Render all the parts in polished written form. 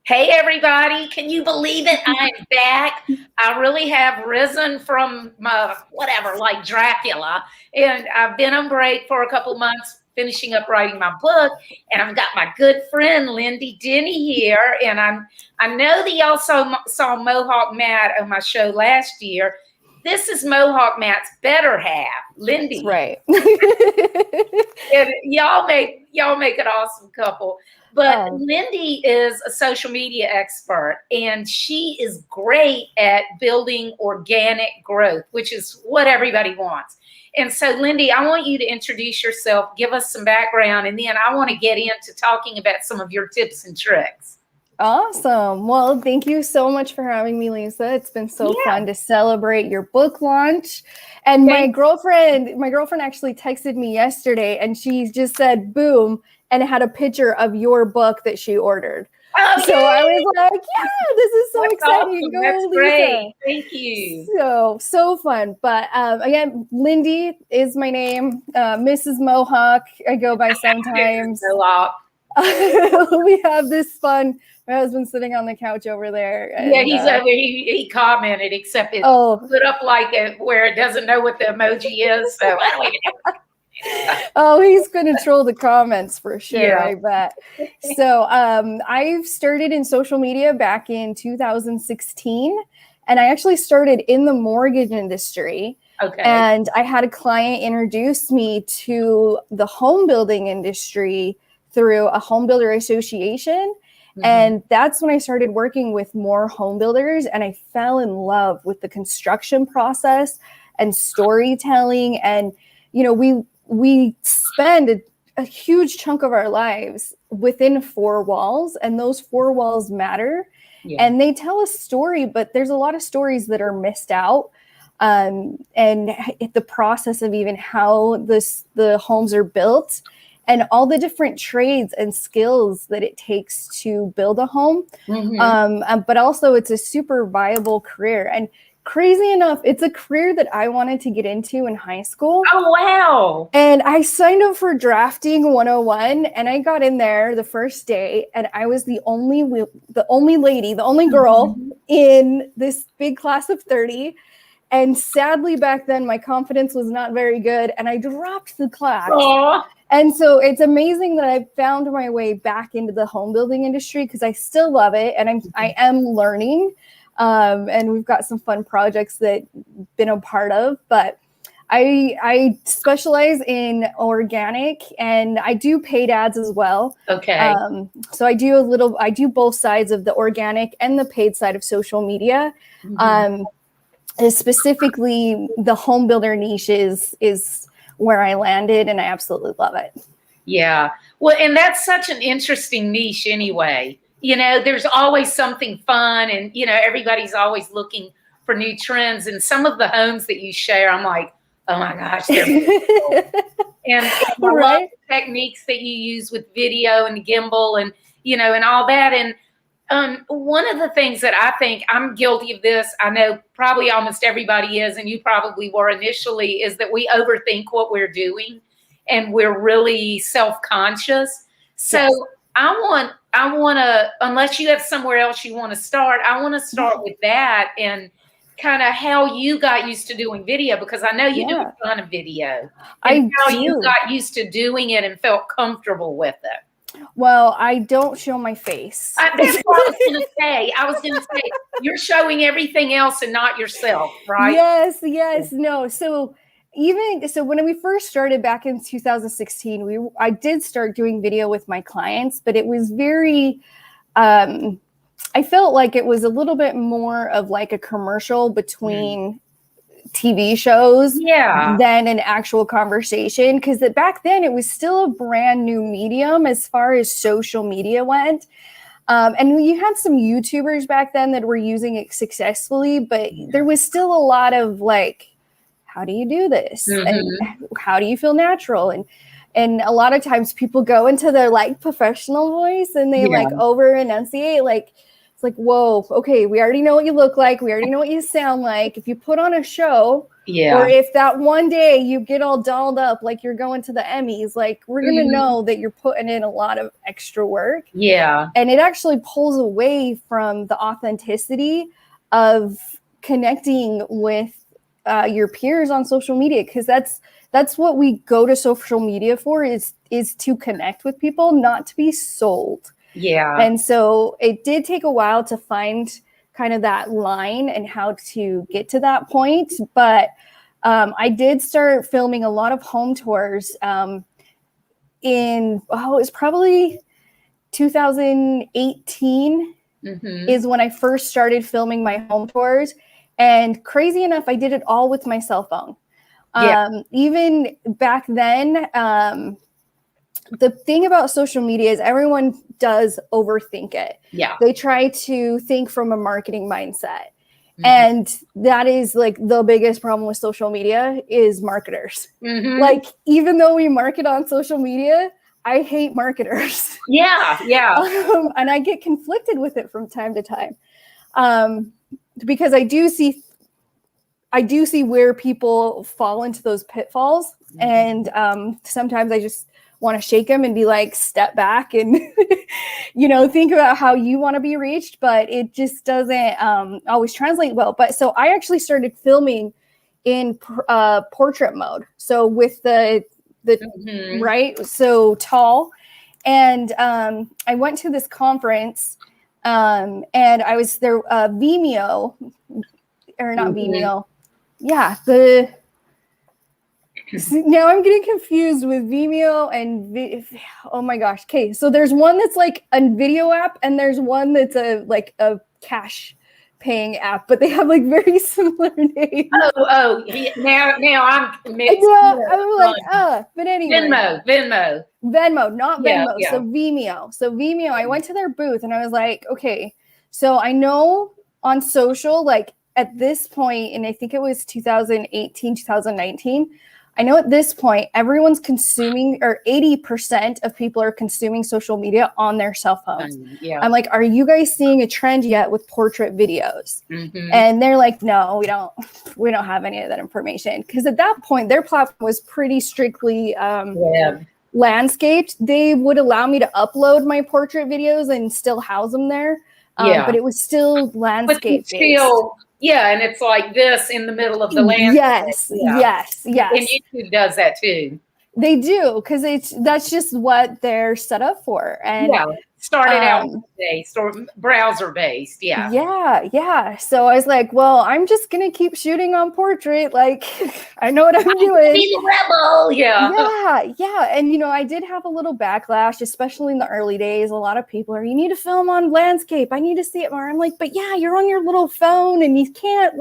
Hey everybody, can you believe it? I'm back. I really have risen from my whatever, like Dracula, and I've been on break for a couple months finishing up writing my book, and I've got my good friend Lindy Denny here, and I know that y'all saw Mohawk Matt on my show last year. This is Mohawk Matt's better half, That's Lindy. right. And y'all make an awesome couple. But Lindy is a social media expert, and she is great at building organic growth, which is what everybody wants. And so, Lindy, I want you to introduce yourself, give us some background, and then I want to get into talking about some of your tips and tricks. Awesome. Well, thank you so much for having me, Lisa. It's been so fun to celebrate your book launch. And my girlfriend actually texted me yesterday, and she just said, boom, and it had a picture of your book that she ordered. Oh, so I was like, yeah, this is so exciting. Awesome. Go, That's Lisa. Great. Thank you. So fun. But again, Lindy is my name. Mrs. Mohawk, I go by sometimes. Mohawk. We have this fun. My husband's sitting on the couch over there. And, yeah, he's over. He commented, except it's put up like where it doesn't know what the emoji is. So I don't even know. He's going to troll the comments for sure. I bet. So I've started in social media back in 2016, and I actually started in the mortgage industry. Okay. And I had a client introduce me to the home building industry through a home builder association. Mm-hmm. And that's when I started working with more home builders, and I fell in love with the construction process and storytelling. And, you know, we spend a huge chunk of our lives within four walls, and those four walls matter. Yeah. And they tell a story, but there's a lot of stories that are missed out. And the process of even how the homes are built, and all the different trades and skills that it takes to build a home. Mm-hmm. But also it's a super viable career. And crazy enough, it's a career that I wanted to get into in high school. Oh, wow. And I signed up for drafting 101, and I got in there the first day, and I was the only lady, the only girl in this big class of 30. And sadly, back then, my confidence was not very good, and I dropped the class. Aww. And so it's amazing that I've found my way back into the home building industry, because I still love it, and I am learning. And we've got some fun projects that I've been a part of. But I specialize in organic, and I do paid ads as well. Okay. So I do both sides of the organic and the paid side of social media. Mm-hmm. Specifically, the home builder niche is where I landed, and I absolutely love it. Yeah. Well, and that's such an interesting niche anyway. You know, there's always something fun, and, you know, everybody's always looking for new trends. And some of the homes that you share, I'm like, oh my gosh, they're beautiful. and I love the techniques that you use with video and gimbal and, you know, and all that. And one of the things that I think, I'm guilty of this, I know probably almost everybody is, and you probably were initially, is that we overthink what we're doing, and we're really self-conscious. So yes. I want to, unless you have somewhere else you want to start, I want to start with that and kind of how you got used to doing video, because I know you do a ton of video. And how you got used to doing it and felt comfortable with it. Well, I don't show my face. That's what I was going to say. I was going to say, you're showing everything else and not yourself, right? Yes. No. So when we first started back in 2016, I did start doing video with my clients, but it was very, I felt like it was a little bit more of like a commercial between TV shows than an actual conversation, because back then it was still a brand new medium as far as social media went. And you had some YouTubers back then that were using it successfully, but there was still a lot of like, how do you do this? Mm-hmm. And how do you feel natural? And a lot of times people go into their like professional voice, and they like over enunciate. Like It's like, whoa, okay, we already know what you look like. We already know what you sound like. If you put on a show, or if that one day you get all dolled up like you're going to the Emmys, like we're going to know that you're putting in a lot of extra work. Yeah. And it actually pulls away from the authenticity of connecting with your peers on social media, because that's what we go to social media for, is to connect with people, not to be sold. Yeah. And so it did take a while to find kind of that line and how to get to that point. But I did start filming a lot of home tours it was probably 2018 is when I first started filming my home tours. And crazy enough, I did it all with my cell phone. Even back then, the thing about social media is everyone does overthink it. Yeah. They try to think from a marketing mindset. And that is like the biggest problem with social media is marketers. Like, even though we market on social media, I hate marketers. Yeah. And I get conflicted with it from time to time. Because I do see where people fall into those pitfalls. And sometimes I just want to shake them and be like, step back and, think about how you want to be reached. But it just doesn't always translate well. But so I actually started filming in portrait mode. So with the right, so tall. And I went to this conference and I was there, Vimeo, or not Vimeo. Yeah, now I'm getting confused with Vimeo and oh my gosh. Okay, so there's one that's like a video app and there's one that's a cash paying app, but they have like very similar names. Now I'm mixed. I'm like, but anyway. Venmo, not Venmo. Yeah. So Vimeo, I went to their booth and I was like, okay, so I know on social, like at this point, and I think it was 2018, 2019, I know at this point, everyone's consuming, or 80% of people are consuming social media on their cell phones. I'm like, are you guys seeing a trend yet with portrait videos? And they're like, no, we don't have any of that information. Because at that point, their platform was pretty strictly landscaped. They would allow me to upload my portrait videos and still house them there. But it was still landscape based. And it's like this in the middle of the landscape. Yes. And YouTube does that too. They do, because that's just what they're set up for. And started out based or browser based. Yeah. So I was like, well, I'm just gonna keep shooting on portrait. Like, I know what I'm doing. Be the rebel. Yeah. And I did have a little backlash, especially in the early days. A lot of people are, you need to film on landscape. I need to see it more. I'm like, but you're on your little phone and you can't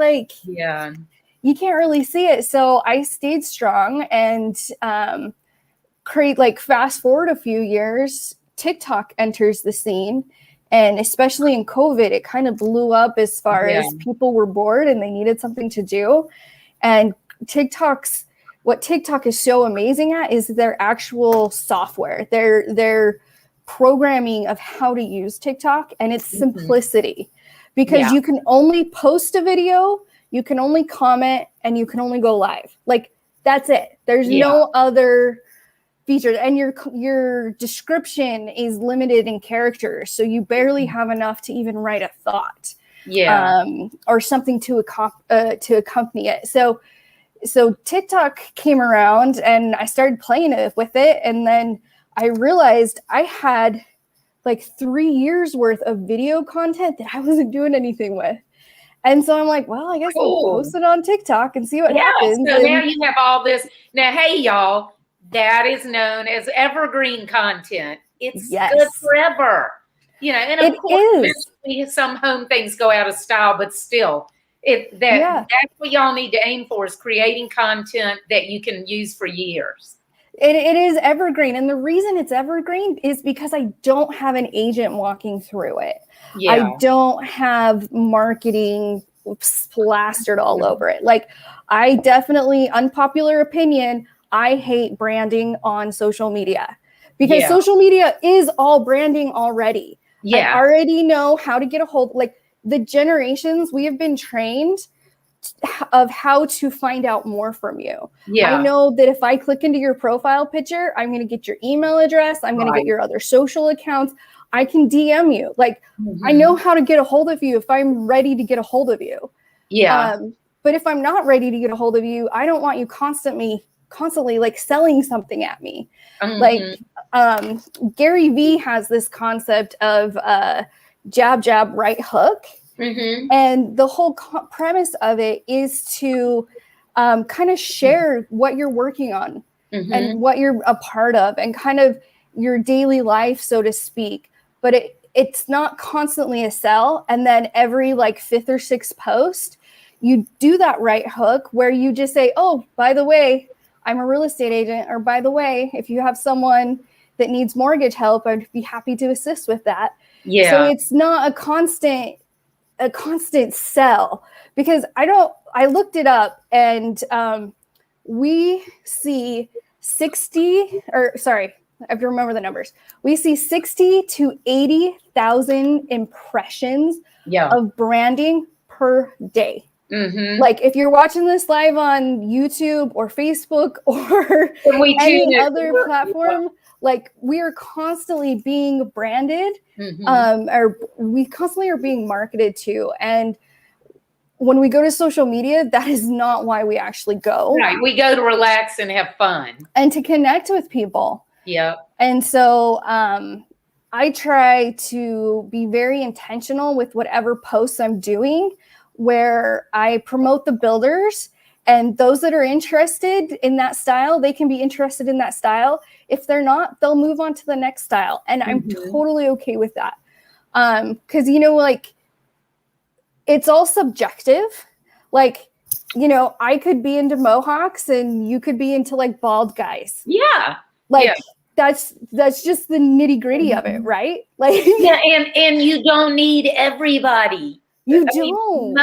you can't really see it. So I stayed strong and fast forward a few years, TikTok enters the scene. And especially in COVID, it kind of blew up as far as people were bored and they needed something to do. And what TikTok is so amazing at is their actual software, their programming of how to use TikTok, and its simplicity, because you can only post a video, you can only comment, and you can only go live. Like, that's it. There's no other features, and your description is limited in characters, so you barely have enough to even write a thought, or something to accompany it. So TikTok came around, and I started playing with it, and then I realized I had like 3 years worth of video content that I wasn't doing anything with. And so I'm like, well, I guess I'll post it on TikTok and see what happens. So now you have all this. Now, hey, y'all, that is known as evergreen content. It's good forever. And of course, some home things go out of style, but still, that's what y'all need to aim for, is creating content that you can use for years. It is evergreen. And the reason it's evergreen is because I don't have an agent walking through it. I don't have marketing plastered all over it. Like, I definitely, unpopular opinion, I hate branding on social media, because social media is all branding already. Yeah. I already know how to get a hold, like the generations, we have been trained of how to find out more from you. Yeah. I know that if I click into your profile picture, I'm going to get your email address. I'm going to get your other social accounts. I can DM you. Like, I know how to get a hold of you if I'm ready to get a hold of you. Yeah. But if I'm not ready to get a hold of you, I don't want you constantly like selling something at me. Like, Gary Vee has this concept of jab, jab, right hook. And the whole premise of it is to kind of share what you're working on and what you're a part of and kind of your daily life, so to speak. But it's not constantly a sell. And then every like 5th or 6th post, you do that right hook where you just say, oh, by the way, I'm a real estate agent. Or by the way, if you have someone that needs mortgage help, I'd be happy to assist with that. Yeah. So it's not a constant sell, because I looked it up, and we see 60, or sorry, I have to remember the numbers. We see 60 to 80,000 impressions of branding per day. Like if you're watching this live on YouTube or Facebook or any other platform, like we are constantly being branded, or we constantly are being marketed to. And when we go to social media, that is not why we actually go. Right. We go to relax and have fun. And to connect with people. Yeah. And so I try to be very intentional with whatever posts I'm doing, where I promote the builders, and those that are interested in that style, they can be interested in that style. If they're not, they'll move on to the next style. And I'm totally okay with that. Because, you know, like, it's all subjective. Like, you know, I could be into mohawks and you could be into like bald guys. Yeah. Like, that's just the nitty gritty of it, right? Like, yeah, and you don't need everybody. You don't.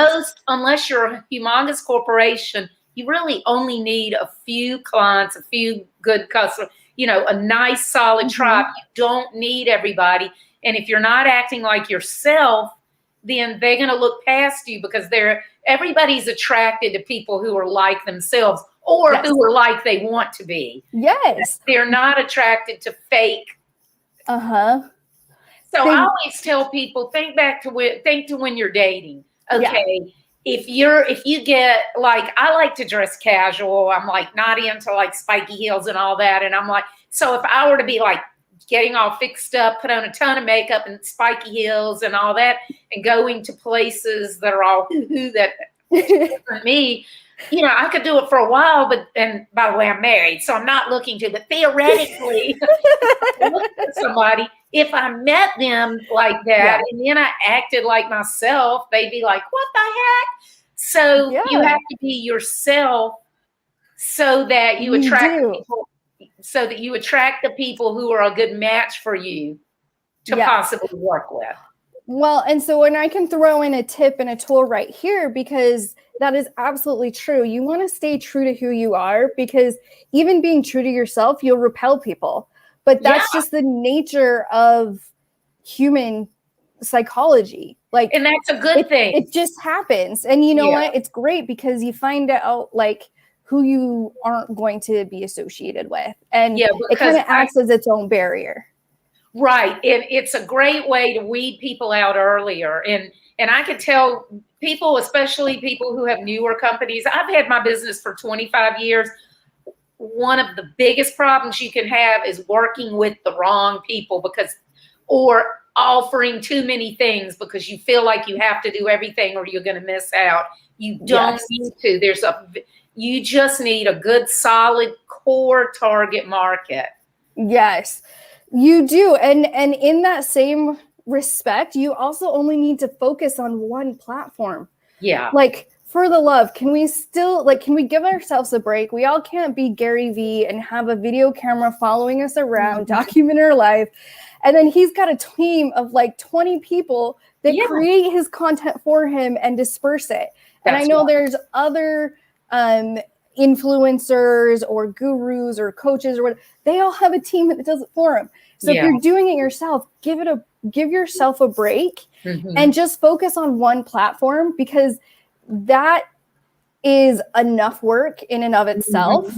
Unless you're a humongous corporation, you really only need a few clients, a few good customers, you know, a nice solid tribe. You don't need everybody. And if you're not acting like yourself, then they're going to look past you, because everybody's attracted to people who are like themselves, or who are like they want to be. Yes. They're not attracted to fake. So I always tell people, think to when you're dating. Okay. If you get, like, I like to dress casual. I'm like not into like spiky heels and all that. And I'm like, so if I were to be like getting all fixed up, put on a ton of makeup and spiky heels and all that, and going to places that are all that for me, you know, I could do it for a while, and by the way, I'm married, so I'm not looking to, but theoretically, look at somebody, if I met them like that, and then I acted like myself, they'd be like, what the heck? So you have to be yourself so that you attract people, so that you attract the people who are a good match for you to possibly work with. Well, and so when I can throw in a tip and a tool right here, because that is absolutely true. You want to stay true to who you are, because even being true to yourself, you'll repel people. But that's just the nature of human psychology. Like, and that's a good thing. It just happens. And you know what? It's great, because you find out like who you aren't going to be associated with. And it kind of acts as its own barrier. Right. It's a great way to weed people out earlier. And I could tell people, especially people who have newer companies, I've had my business for 25 years. One of the biggest problems you can have is working with the wrong people, or offering too many things because you feel like you have to do everything or you're going to miss out. You don't need to. You just need a good, solid core target market. Yes, you do. And in that same respect, you also only need to focus on one platform. Yeah. Like, for the love, can we give ourselves a break? We all can't be Gary Vee and have a video camera following us around, document our life. And then he's got a team of like 20 people that create his content for him and disperse it. And I know there's other influencers or gurus or coaches or whatever. They all have a team that does it for them. So if you're doing it yourself, give it a give yourself a break Mm-hmm. and just focus on one platform, because that is enough work in and of itself.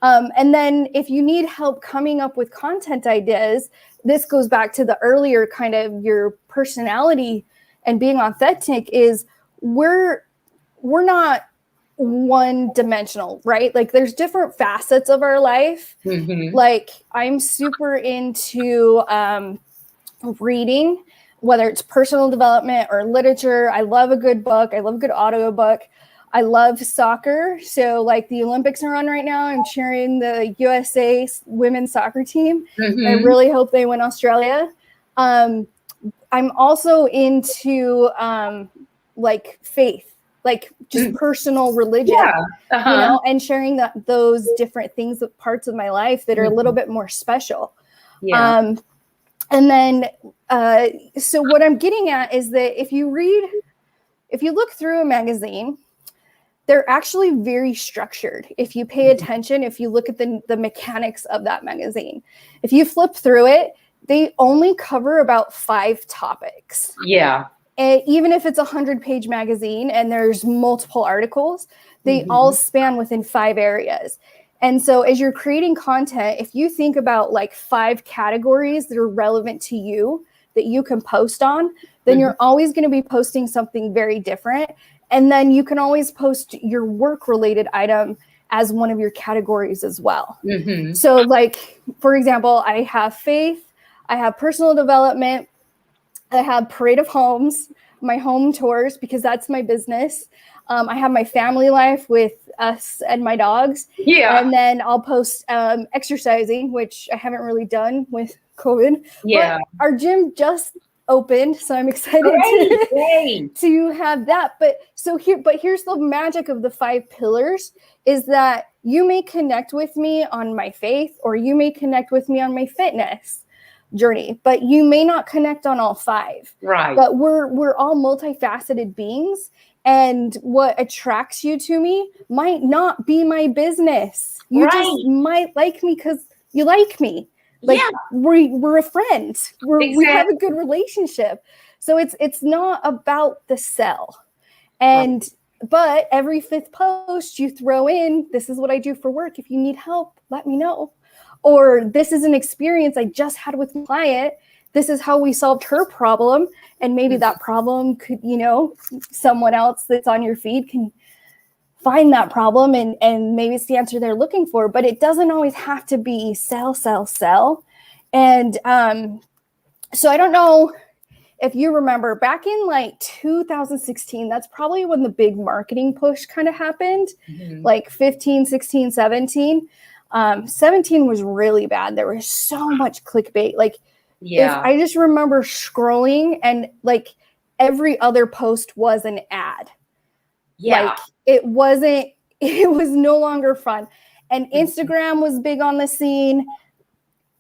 Mm-hmm. And then if you need help coming up with content ideas, this goes back to the earlier kind of your personality and being authentic, is we're not one dimensional, right? Like there's different facets of our life. Mm-hmm. Like I'm super into reading, whether it's personal development or literature. I love a good book. I love a good audio book. I love soccer. So like the Olympics are on right now. I'm cheering the USA women's soccer team. Mm-hmm. I really hope they win Australia. I'm also into like faith, like just personal religion, you know, and sharing those different things, parts of my life that are a little bit more special. Yeah. And then, so what I'm getting at is that if you look through a magazine, they're actually very structured. If you pay attention, if you look at the mechanics of that magazine, if you flip through it, they only cover about 5 topics. Yeah. And even if it's a 100-page magazine and there's multiple articles, they all span within 5 areas. And so as you're creating content, if you think about like 5 categories that are relevant to you that you can post on, then you're always going to be posting something very different. And then you can always post your work-related item as one of your categories as well. Mm-hmm. So like, for example, I have faith, I have personal development, I have Parade of Homes, my home tours, because that's my business. I have my family life with us and my dogs. Yeah. And then I'll post exercising, which I haven't really done with COVID. Yeah. But our gym just opened, so I'm excited to have that. But here's the magic of the 5 pillars, is that you may connect with me on my faith, or you may connect with me on my fitness journey, but you may not connect on all 5. Right. But we're all multifaceted beings, and what attracts you to me might not be my business. You just might like me because you like me. Like we're a friend. We have a good relationship. So it's not about the sell. And but every 5th post you throw in, this is what I do for work. If you need help, let me know. Or this is an experience I just had with my client. This is how we solved her problem. And maybe that problem could, you know, someone else that's on your feed can find that problem, and maybe it's the answer they're looking for. But it doesn't always have to be sell. And so I don't know if you remember back in like 2016, that's probably when the big marketing push kind of happened, like 15, 16, 17. 17 was really bad. There was so much clickbait. Like, if I just remember scrolling and like every other post was an ad. Like it was no longer fun. And Instagram was big on the scene.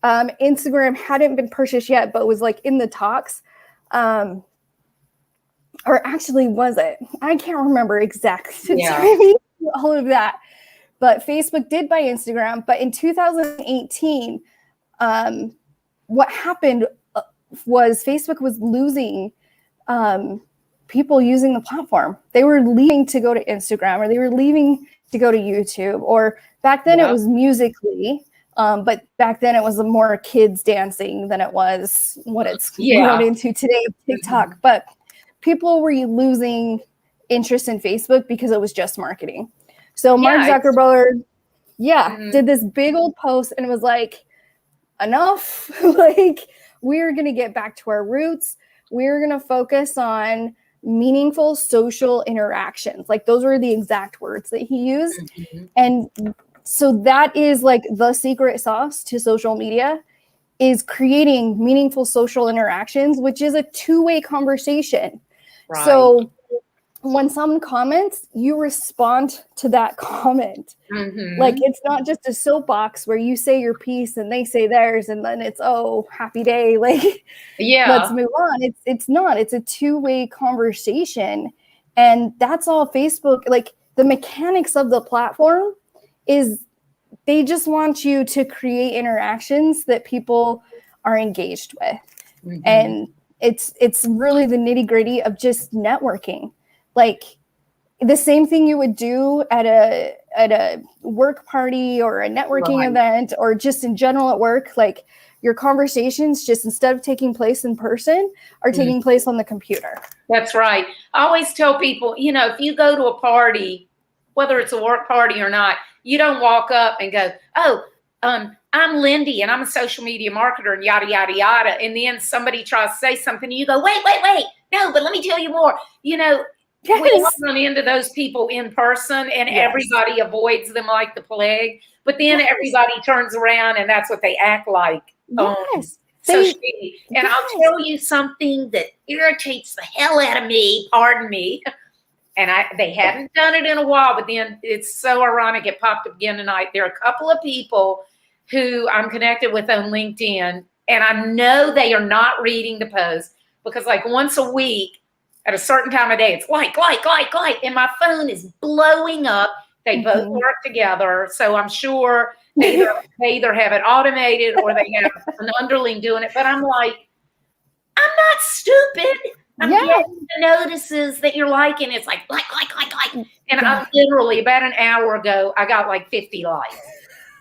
Instagram hadn't been purchased yet, but was like in the talks. Or actually, was it? I can't remember exactly all of that. But Facebook did buy Instagram. But in 2018, what happened was Facebook was losing people using the platform. They were leaving to go to Instagram, or they were leaving to go to YouTube, or back then it was Musical.ly. But back then it was more kids dancing than it was what it's grown into today, TikTok. But people were losing interest in Facebook because it was just marketing. So Mark Zuckerberg, did this big old post and it was like, enough. Like, we're going to get back to our roots. We're going to focus on meaningful social interactions. Like, those were the exact words that he used. And so that is like the secret sauce to social media, is creating meaningful social interactions, which is a 2-way conversation. So when someone comments, you respond to that comment. Like, it's not just a soapbox where you say your piece and they say theirs, and then it's, oh, happy day. Like, let's move on. It's not. It's a 2-way conversation. And that's all Facebook, like, the mechanics of the platform is they just want you to create interactions that people are engaged with. And it's really the nitty-gritty of just networking. Like the same thing you would do at a work party or a networking event, or just in general at work. Like your conversations, just instead of taking place in person, are taking place on the computer. That's right. I always tell people, you know, if you go to a party, whether it's a work party or not, you don't walk up and go, oh, I'm Lindy and I'm a social media marketer and yada, yada, yada. And then somebody tries to say something and you go, wait. No, but let me tell you more. You know, we all run into those people in person and everybody avoids them like the plague. But then everybody turns around and that's what they act like. Social media. And I'll tell you something that irritates the hell out of me, pardon me. And they hadn't done it in a while, but then it's so ironic it popped up again tonight. There are a couple of people who I'm connected with on LinkedIn, and I know they are not reading the post because like once a week at a certain time of day, it's like, and my phone is blowing up. They both work together, so I'm sure they either have it automated or they have an underling doing it. But I'm like, I'm not stupid. I'm getting the notices that you're liking. It's like. And I literally, about an hour ago, I got like 50 likes.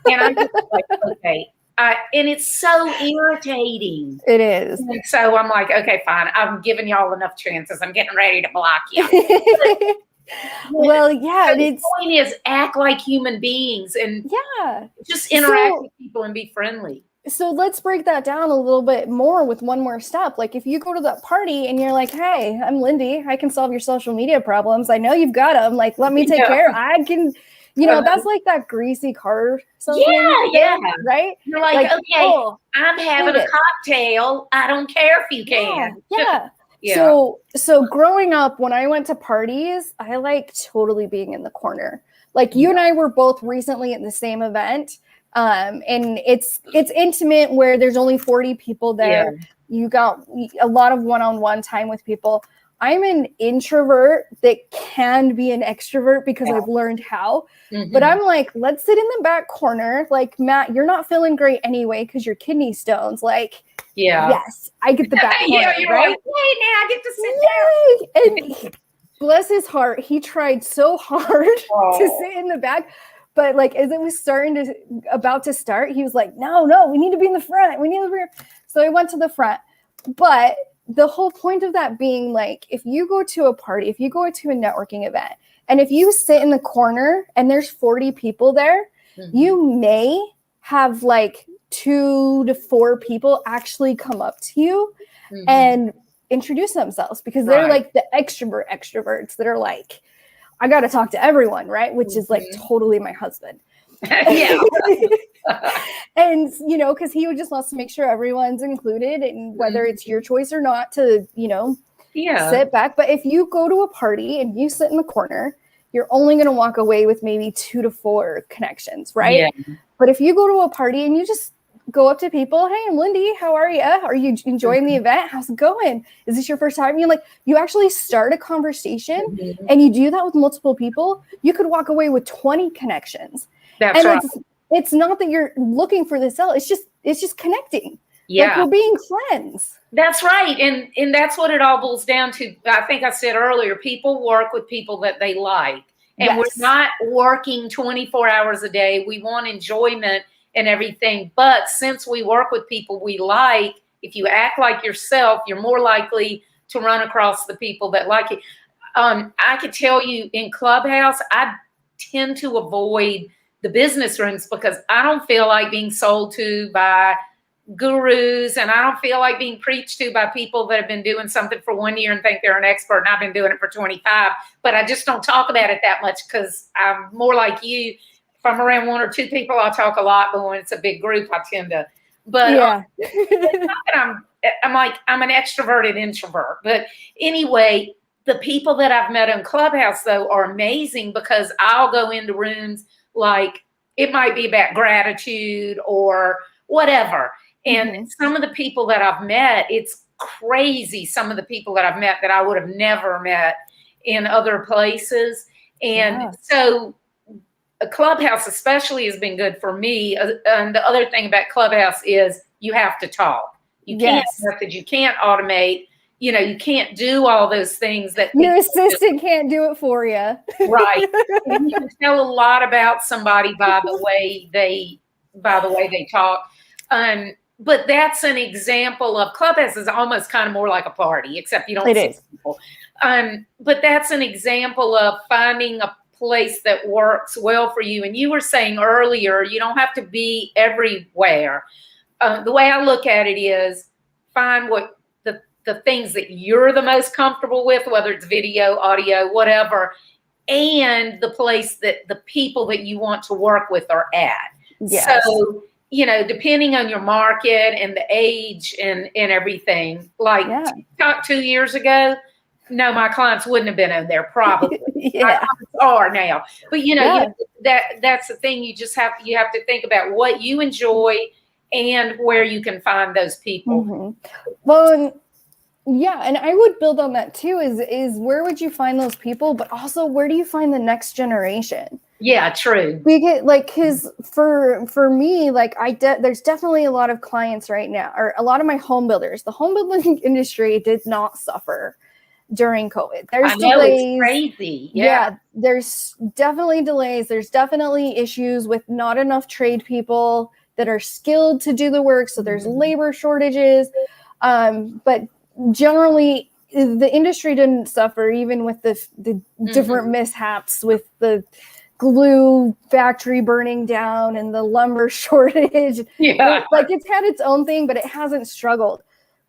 And I'm just like, okay. And it's so irritating. It is. And so I'm like, okay, fine. I'm giving y'all enough chances. I'm getting ready to block you. Well, yeah. The point is act like human beings and just interact with people and be friendly. So let's break that down a little bit more with one more step. Like if you go to that party and you're like, hey, I'm Lindy. I can solve your social media problems. I know you've got them. Like, let me take care. I can, you know, that's like that greasy car. Right? You're like okay, oh, I'm having a cocktail. I don't care if you can. So growing up, when I went to parties, I like totally being in the corner. Like you and I were both recently at the same event. And it's intimate where there's only 40 people there. You got a lot of one-on-one time with people. I'm an introvert that can be an extrovert because I've learned how, but I'm like, let's sit in the back corner. Like Matt, you're not feeling great anyway, cause your kidney stones. Like, yes, I get the back corner, you're right? Like, hey, now I get to sit down. And bless his heart, he tried so hard to sit in the back. But like, as it was about to start, he was like, no, we need to be in the front. We need to be. So I went to the front. But the whole point of that being like, if you go to a party, if you go to a networking event, and if you sit in the corner and there's 40 people there, you may have like 2 to 4 people actually come up to you and introduce themselves because they're like the extroverts that are like, I got to talk to everyone, right? Which is like totally my husband. And, you know, because he just wants to make sure everyone's included and whether it's your choice or not to, you know, sit back. But if you go to a party and you sit in the corner, you're only going to walk away with maybe 2 to 4 connections, right? But if you go to a party and you just go up to people, hey, I'm Lindy. How are you? Are you enjoying the event? How's it going? Is this your first time? You actually start a conversation and you do that with multiple people. You could walk away with 20 connections. That's right. It's not that you're looking for the sell. It's just connecting. Like we're being friends. That's right. And that's what it all boils down to. I think I said earlier, people work with people that they like. And we're not working 24 hours a day. We want enjoyment and everything. But since we work with people we like, if you act like yourself, you're more likely to run across the people that like you. I could tell you in Clubhouse, I tend to avoid the business rooms because I don't feel like being sold to by gurus and I don't feel like being preached to by people that have been doing something for 1 year and think they're an expert and I've been doing it for 25, but I just don't talk about it that much because I'm more like you. If I'm around 1 or 2 people, I'll talk a lot, but when it's a big group, I tend to, but it's not that I'm an extroverted introvert. But anyway, the people that I've met in Clubhouse though are amazing because I'll go into rooms like it might be about gratitude or whatever. And some of the people that I've met, it's crazy. Some of the people that I've met that I would have never met in other places. And so a Clubhouse especially has been good for me. And the other thing about Clubhouse is you have to talk. You can't message, you can't automate. you can't do all those things that your assistant can't do it for you. Right. And you can tell a lot about somebody by the way they talk. But that's an example of Clubhouse is almost kind of more like a party, except you don't see people. But that's an example of finding a place that works well for you. And you were saying earlier, you don't have to be everywhere. The way I look at it is find what the things that you're the most comfortable with, whether it's video, audio, whatever, and the place that the people that you want to work with are at. Yes. So, depending on your market and the age and everything, like TikTok 2 years ago, no, my clients wouldn't have been on there probably. My clients are now. But that's the thing. You just have to think about what you enjoy and where you can find those people. Mm-hmm. Well, and I would build on that too. Is where would you find those people, but also where do you find the next generation? Yeah, true. Because for me, there's definitely a lot of clients right now, or a lot of my home builders. The home building industry did not suffer during COVID. There's delays. It's crazy. Yeah, there's definitely delays. There's definitely issues with not enough trade people that are skilled to do the work. So there's labor shortages. But generally, the industry didn't suffer, even with the different mishaps with the glue factory burning down and the lumber shortage. Yeah. It's had its own thing, but it hasn't struggled.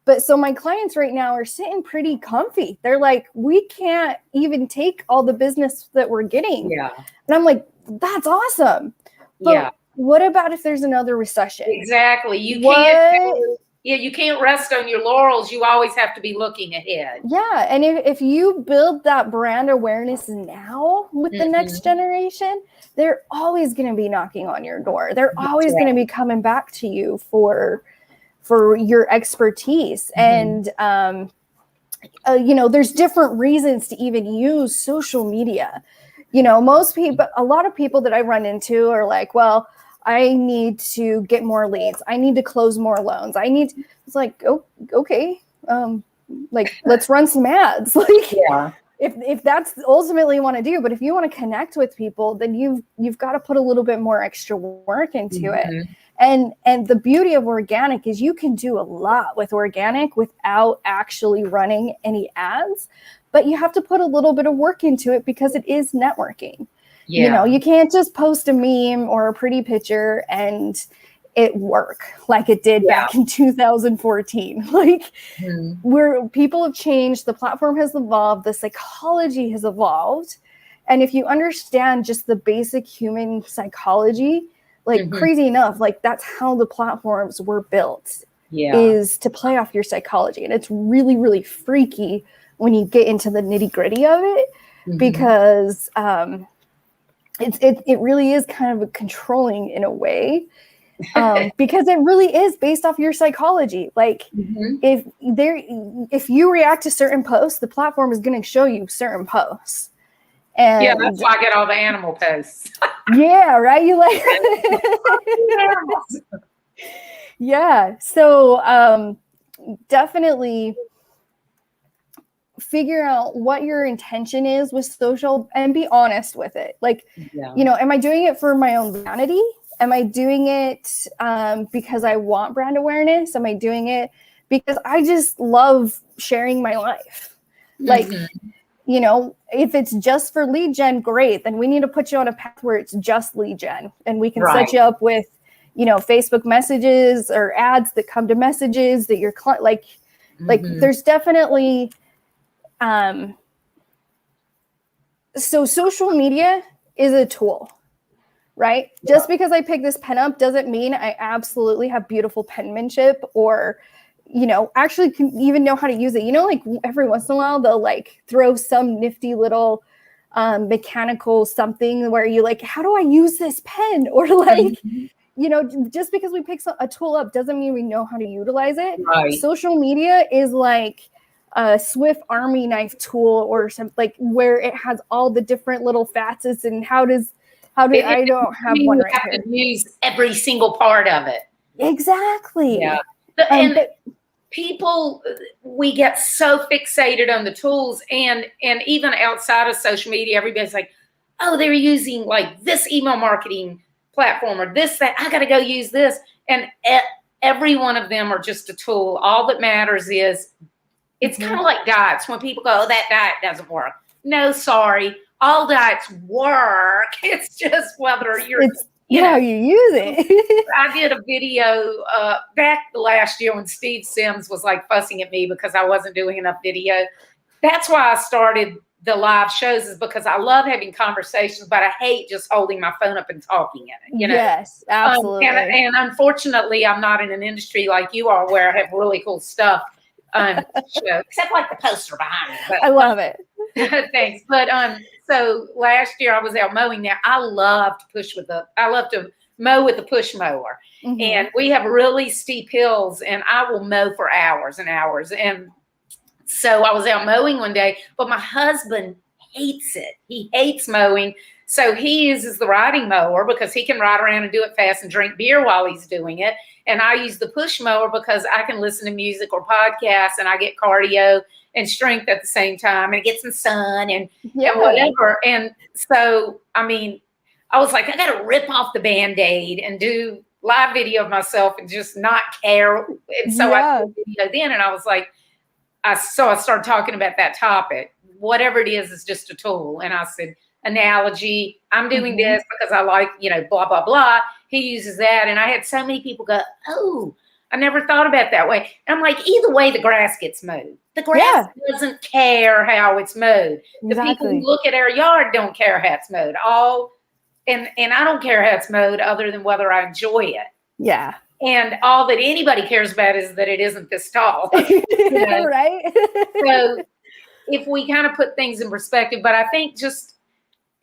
But so my clients right now are sitting pretty comfy. They're like, we can't even take all the business that we're getting. Yeah. And I'm like, that's awesome. But what about if there's another recession? Exactly. You can't rest on your laurels. You always have to be looking ahead. Yeah. And if you build that brand awareness now with the next generation, they're always going to be knocking on your door. They're always going to be coming back to you for your expertise. And, there's different reasons to even use social media. Most people, a lot of people that I run into are like, well, I need to get more leads. I need to close more loans. It's like, oh, okay. Let's run some ads. If that's ultimately you want to do, but if you want to connect with people, then you've got to put a little bit more extra work into it. And the beauty of organic is you can do a lot with organic without actually running any ads, but you have to put a little bit of work into it because it is networking. Yeah. You can't just post a meme or a pretty picture and it work like it did back in 2014. Where people have changed, the platform has evolved, the psychology has evolved. And if you understand just the basic human psychology, crazy enough, that's how the platforms were built, is to play off your psychology. And it's really, really freaky when you get into the nitty gritty of it, because it really is kind of controlling in a way, because it really is based off your psychology. If you react to certain posts, the platform is going to show you certain posts. And that's why I get all the animal posts. Yeah, right. You like yeah. So definitely figure out what your intention is with social and be honest with it. Am I doing it for my own vanity? Am I doing it because I want brand awareness? Am I doing it because I just love sharing my life? If it's just for lead gen, great. Then we need to put you on a path where it's just lead gen, and we can set you up with, Facebook messages or ads that come to messages that your client, there's definitely, so social media is a tool, right? Yeah. Just because I pick this pen up doesn't mean I absolutely have beautiful penmanship or, actually can even know how to use it. Every once in a while, they'll throw some nifty little mechanical something where you how do I use this pen? Or just because we pick a tool up doesn't mean we know how to utilize it. Right. Social media is like a Swift Army knife tool or something, where it has all the different little facets and I don't have one right here. You have to use every single part of it. Exactly. Yeah. people, we get so fixated on the tools, and even outside of social media, everybody's like, oh, they're using like this email marketing platform or this, that, I got to go use this. And every one of them are just a tool. All that matters is, it's kind of like diets. When people go, oh, that diet doesn't work. No, sorry. All diets work. It's just whether you're, how you use it. I did a video back last year when Steve Sims was like fussing at me because I wasn't doing enough video. That's why I started the live shows, is because I love having conversations, but I hate just holding my phone up and talking in it. You know? Yes, absolutely. And unfortunately, I'm not in an industry like you are where I have really cool stuff. Except like the poster behind me. But, I love it. Thanks. But so last year I was out mowing. Now I love to mow with a push mower. And we have really steep hills, and I will mow for hours and hours. And so I was out mowing one day, but my husband hates it. He hates mowing. So he uses the riding mower because he can ride around and do it fast and drink beer while he's doing it. And I use the push mower because I can listen to music or podcasts, and I get cardio and strength at the same time, and I get some sun and whatever. And so, I mean, I was like, I got to rip off the Band-Aid and do live video of myself and just not care. And so I did a video then, and I was like, I started talking about that topic. Whatever it is just a tool. And I said, analogy, I'm doing this because I like, blah, blah, blah. He uses that. And I had so many people go, oh, I never thought about that way. And I'm like, either way, the grass gets mowed. The grass doesn't care how it's mowed. The people who look at our yard don't care how it's mowed. And I don't care how it's mowed other than whether I enjoy it. Yeah. And all that anybody cares about is that it isn't this tall. Right? So if we kind of put things in perspective, but I think just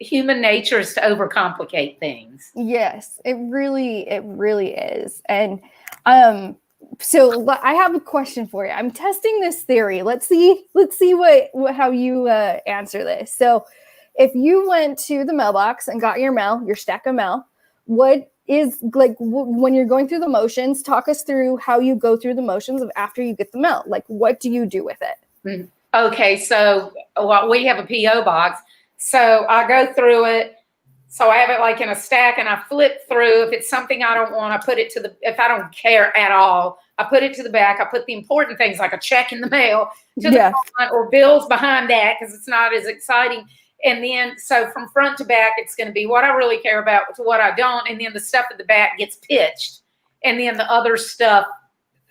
human nature is to overcomplicate things. Yes, it really is. And so I have a question for you. I'm testing this theory. Let's see how you answer this. So if you went to the mailbox and got your stack of mail, what is like when you're going through the motions, talk us through how you go through the motions of after you get the mail. Like, what do you do with it? Okay, so we have a P.O. box. So I go through it. So I have it like in a stack, and I flip through. If it's something I don't want, I put it if I don't care at all, I put it to the back. I put the important things like a check in the mail to the front, or bills behind that because it's not as exciting. And then, so from front to back, it's going to be what I really care about to what I don't. And then the stuff at the back gets pitched. And then the other stuff,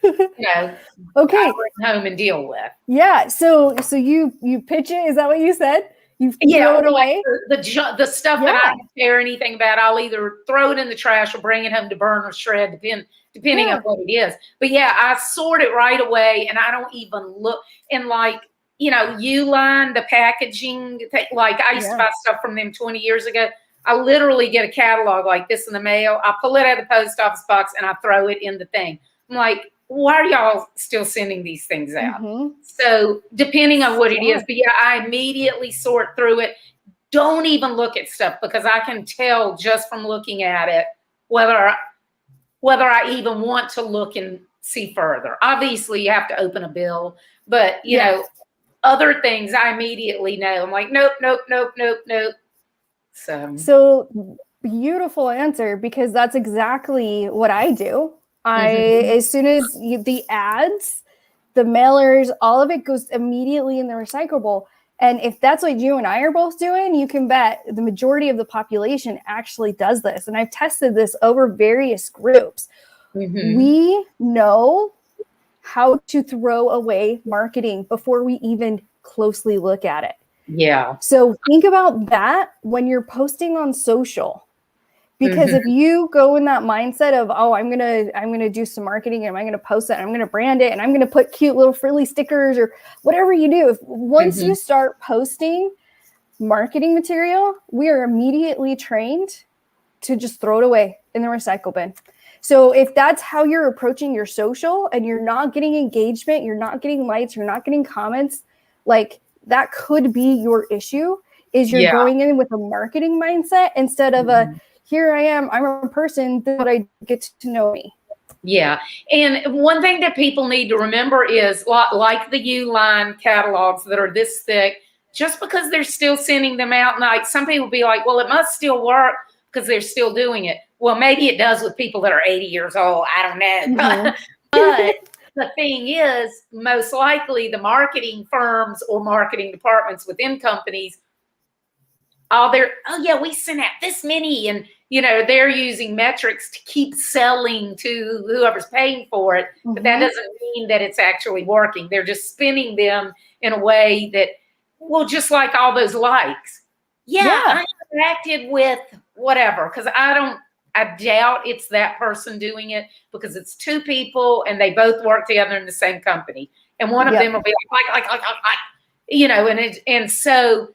okay, I bring home and deal with. Yeah. So you pitch it. Is that what you said? You throw it away? The stuff that I don't care anything about, I'll either throw it in the trash or bring it home to burn or shred, depending on what it is. But I sort it right away, and I don't even look. And like, Uline, the packaging, like I used to buy stuff from them 20 years ago. I literally get a catalog like this in the mail. I pull it out of the post office box and I throw it in the thing. I'm like, why are y'all still sending these things out? So depending on what it is, but I immediately sort through it. Don't even look at stuff because I can tell just from looking at it whether I even want to look and see further. Obviously, you have to open a bill, but other things I immediately know. I'm like, nope. So beautiful answer, because that's exactly what I do. As soon as the ads, the mailers, all of it goes immediately in the recyclable. And if that's what you and I are both doing, you can bet the majority of the population actually does this. And I've tested this over various groups. We know how to throw away marketing before we even closely look at it. Yeah. So think about that when you're posting on social. Because if you go in that mindset of, oh, I'm gonna do some marketing and I'm gonna post it and I'm gonna brand it and I'm gonna put cute little frilly stickers or whatever you do, once you start posting marketing material, we are immediately trained to just throw it away in the recycle bin. So if that's how you're approaching your social and you're not getting engagement, you're not getting likes, you're not getting comments, like that could be your issue, is you're going in with a marketing mindset instead of here I am, I'm a person, that I get to know me. Yeah. And one thing that people need to remember is like the Uline catalogs that are this thick, just because they're still sending them out, like some people be like, well, it must still work because they're still doing it. Well, maybe it does with people that are 80 years old. I don't know. Mhm. But the thing is, most likely the marketing firms or marketing departments within companies, oh yeah, we sent out this many, and they're using metrics to keep selling to whoever's paying for it, but that doesn't mean that it's actually working. They're just spinning them in a way that, well, just like all those likes. Yeah. I interacted with whatever, because I doubt it's that person doing it, because it's two people and they both work together in the same company, and one of them will be like, and so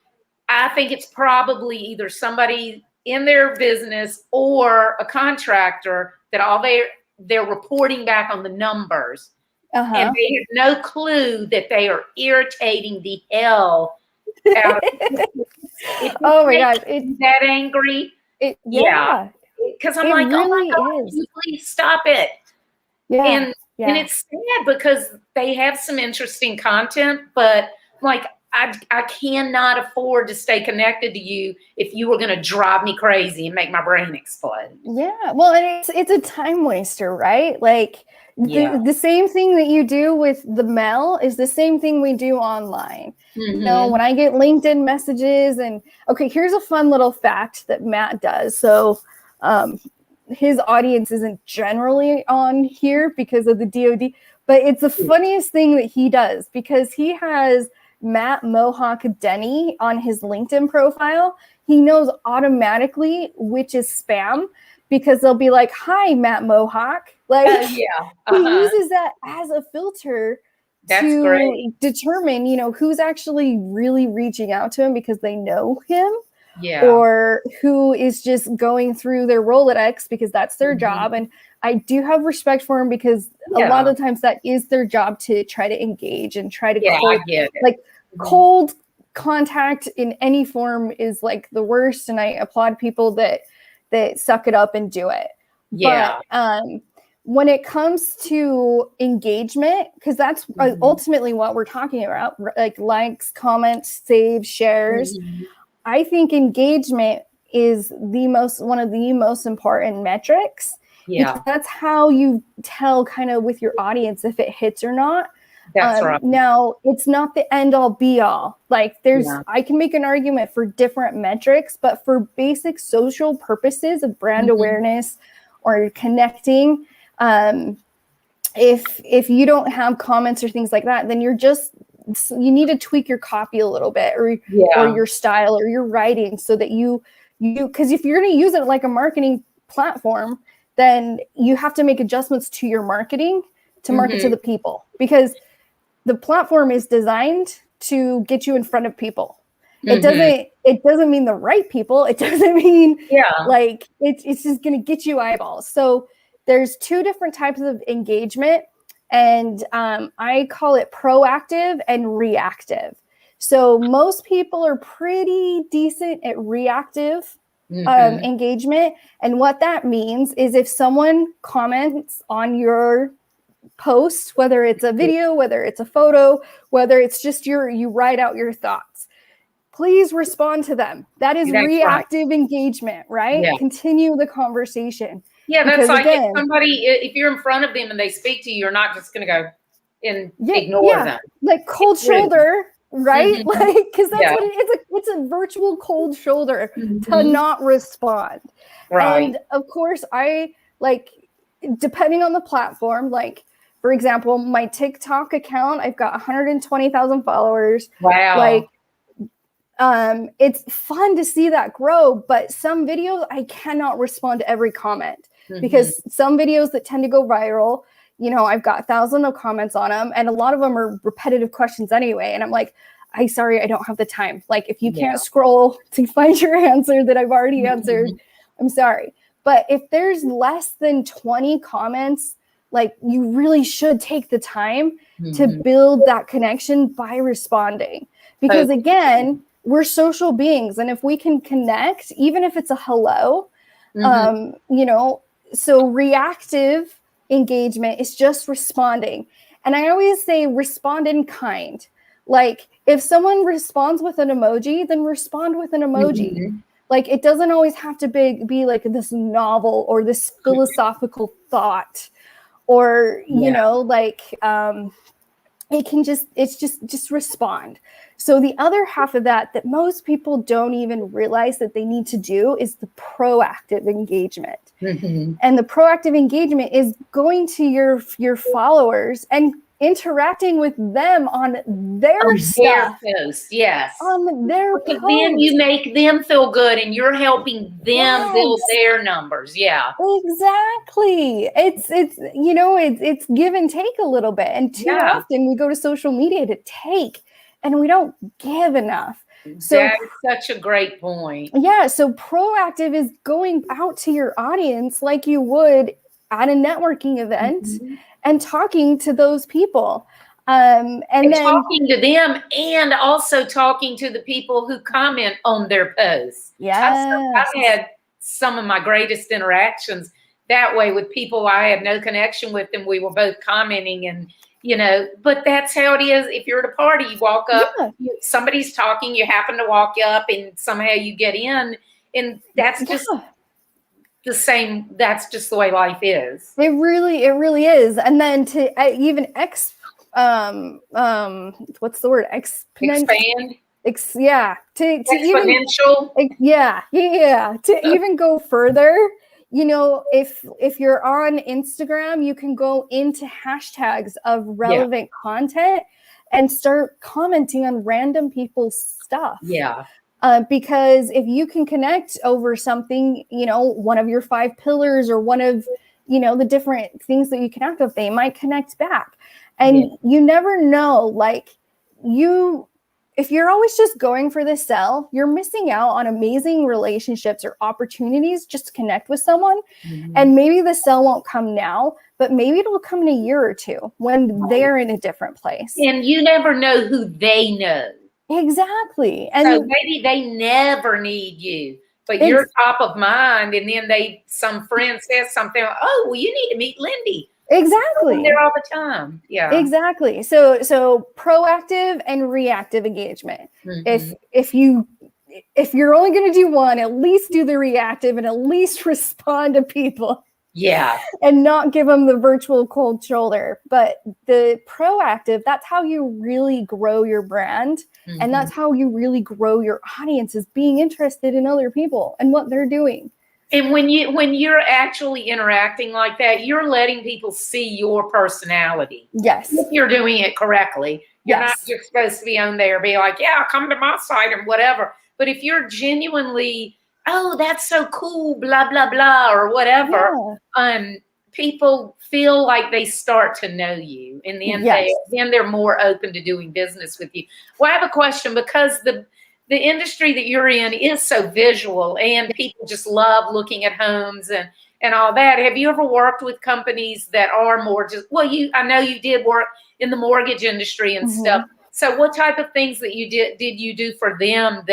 I think it's probably either somebody in their business or a contractor that they're reporting back on the numbers, and they have no clue that they are irritating the hell out of people. Oh my gosh, it's that angry. Yeah, because I'm like, really oh my God, can you please stop it? Yeah, and it's sad because they have some interesting content, but like, I cannot afford to stay connected to you if you were going to drive me crazy and make my brain explode. Yeah, well, and it's a time waster, right? Like the same thing that you do with the mail is the same thing we do online. When I get LinkedIn messages, and okay, here's a fun little fact that Matt does. So his audience isn't generally on here because of the DoD, but it's the funniest thing that he does, because he has Matt Mohawk Denny on his LinkedIn profile. He knows automatically which is spam, because they'll be like, "Hi, Matt Mohawk." Like, he uses that as a filter to determine, who's actually really reaching out to him because they know him, or who is just going through their Rolodex because that's their job. And I do have respect for him, because a lot of the times that is their job, to try to engage and try to cold contact in any form is like the worst. And I applaud people that suck it up and do it. But when it comes to engagement, because that's ultimately what we're talking about, like likes, comments, saves, shares. I think engagement is one of the most important metrics. Because that's how you tell kind of with your audience if it hits or not. That's right. Now, it's not the end all be all. Like I can make an argument for different metrics, but for basic social purposes of brand awareness or connecting, if you don't have comments or things like that, then you need to tweak your copy a little bit, or your style or your writing, so that because if you're going to use it like a marketing platform, then you have to make adjustments to your marketing to market to the people, because the platform is designed to get you in front of people. It doesn't mean the right people. It doesn't mean like it's just going to get you eyeballs. So there's two different types of engagement, and I call it proactive and reactive. So most people are pretty decent at reactive engagement. And what that means is, if someone comments on your post, whether it's a video, whether it's a photo, whether it's just you write out your thoughts, please respond to them. That is reactive engagement, right? Continue the conversation. Yeah, that's like, if you're in front of them and they speak to you, you're not just going to go and ignore them. Like cold shoulder, right? Like, because that's what it's a virtual cold shoulder to not respond. Right. And of course, I like, depending on the platform, like, for example, my TikTok account, I've got 120,000 followers. Wow. Like, it's fun to see that grow, but some videos I cannot respond to every comment, because some videos that tend to go viral, I've got thousands of comments on them, and a lot of them are repetitive questions anyway. And I'm like, sorry, I don't have the time. Like, if you can't scroll to find your answer that I've already answered, I'm sorry. But if there's less than 20 comments, like, you really should take the time to build that connection by responding. Because again, we're social beings. And if we can connect, even if it's a hello, so reactive engagement is just responding. And I always say respond in kind. Like if someone responds with an emoji, then respond with an emoji. Mm-hmm. Like it doesn't always have to be like this novel or this philosophical thought, or you know, like it's just respond. So the other half of that most people don't even realize that they need to do is the proactive engagement. Mm-hmm. And the proactive engagement is going to your followers and interacting with them on their stuff. Post, yes. On their post. Then you make them feel good and you're helping them build their numbers. Yeah. Exactly. It's give and take a little bit. And too often we go to social media to take and we don't give enough. So that's such a great point. Yeah. So proactive is going out to your audience like you would at a networking event and talking to those people. And then talking to them and also talking to the people who comment on their posts. Yes. I had some of my greatest interactions that way with people I had no connection with, and we were both commenting, and but that's how it is. If you're at a party, you walk up, somebody's talking, you happen to walk up, and somehow you get in, and that's just the same. That's just the way life is. It really is. And then to even what's the word? Expand. To exponential. To even go further, if you're on Instagram, you can go into hashtags of relevant content and start commenting on random people's stuff. Yeah. Because if you can connect over something, one of your 5 pillars or one of, the different things that you connect with, they might connect back. And you never know, if you're always just going for the sell, you're missing out on amazing relationships or opportunities just to connect with someone. And maybe the sell won't come now, but maybe it'll come in a year or two when they're in a different place. And you never know who they know. Exactly. And so maybe they never need you, but you're top of mind. And then some friend says something, oh, well, you need to meet Lindy. Exactly. I'm there all the time. Yeah. Exactly. So proactive and reactive engagement. If you're only going to do one, at least do the reactive and at least respond to people. Yeah. And not give them the virtual cold shoulder. But the proactive, that's how you really grow your brand. And that's how you really grow your audience, is being interested in other people and what they're doing. And when you're actually interacting like that, you're letting people see your personality. Yes. If you're doing it correctly. You're not just supposed to be on there, be like, yeah, come to my site and whatever. But if you're genuinely, oh, that's so cool, blah, blah, blah, or whatever, people feel like they start to know you. And then they're more open to doing business with you. Well, I have a question, because the industry that you're in is so visual and people just love looking at homes and all that. Have you ever worked with companies that are more just, I know you did work in the mortgage industry and stuff. So what type of things that you did you do for them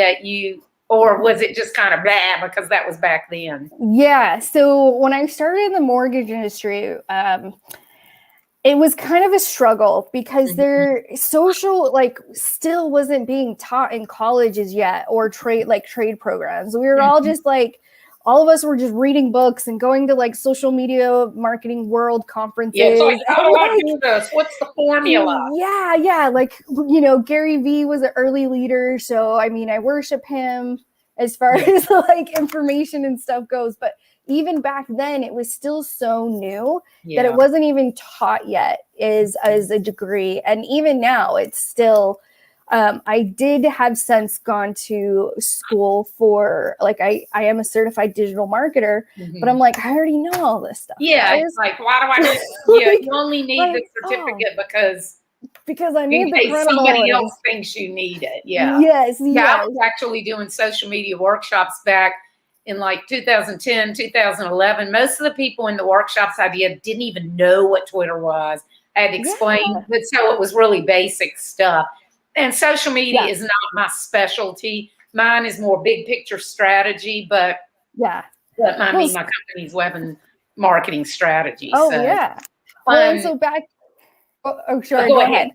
or was it just kind of bad because that was back then? Yeah. So when I started in the mortgage industry, it was kind of a struggle because their social still wasn't being taught in colleges yet, or trade programs. We were all just all of us were just reading books and going to social media marketing world conferences. Yeah, it's like, how do I do this? What's the formula? Yeah. Gary Vee was an early leader. So, I mean, I worship him as far as information and stuff goes. But even back then, it was still so new that it wasn't even taught yet as a degree. And even now, it's still, I did have since gone to school for, I am a certified digital marketer, but I'm I already know all this stuff. Yeah, guys. It's why do I do it? You only need the certificate because I need the credibility. Somebody else thinks you need it. Yeah. Yes. I was actually doing social media workshops back in 2010, 2011. Most of the people in the workshops I did didn't even know what Twitter was. I had explained, but so it was really basic stuff. And social media is not my specialty. Mine is more big picture strategy, but my company's web and marketing strategy. Oh, so. Yeah. Well, and so back. Sure. Go ahead.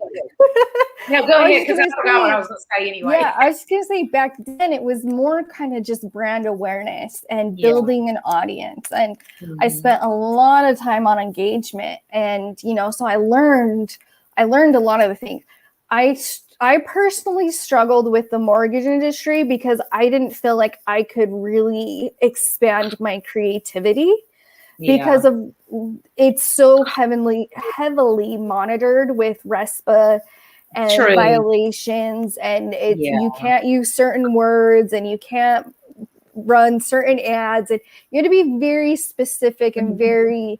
No, go ahead, because I forgot what I was going to say anyway. Yeah, I was going to say back then it was more kind of just brand awareness and building an audience. And I spent a lot of time on engagement. And, so I learned a lot of the things. I personally struggled with the mortgage industry because I didn't feel like I could really expand my creativity. Because of it's so heavily monitored with RESPA and violations, and you can't use certain words and you can't run certain ads, and you have to be very specific and very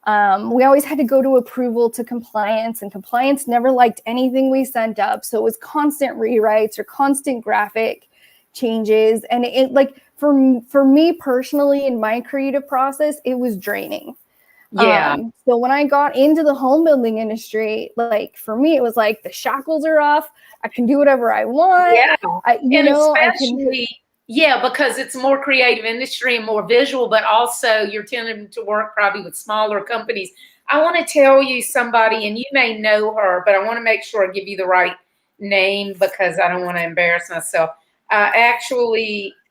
we always had to go to approval to compliance, and compliance never liked anything we sent up, so it was constant rewrites or constant graphic changes, and it like for me personally in my creative process, it was draining. So when I got into the home building industry, like for me, it was like the shackles are off. I can do whatever I want. Because it's a more creative industry and more visual, but also you're tending to work probably with smaller companies. I want to tell you somebody, and you may know her, but I want to make sure I give you the right name because I don't want to embarrass myself.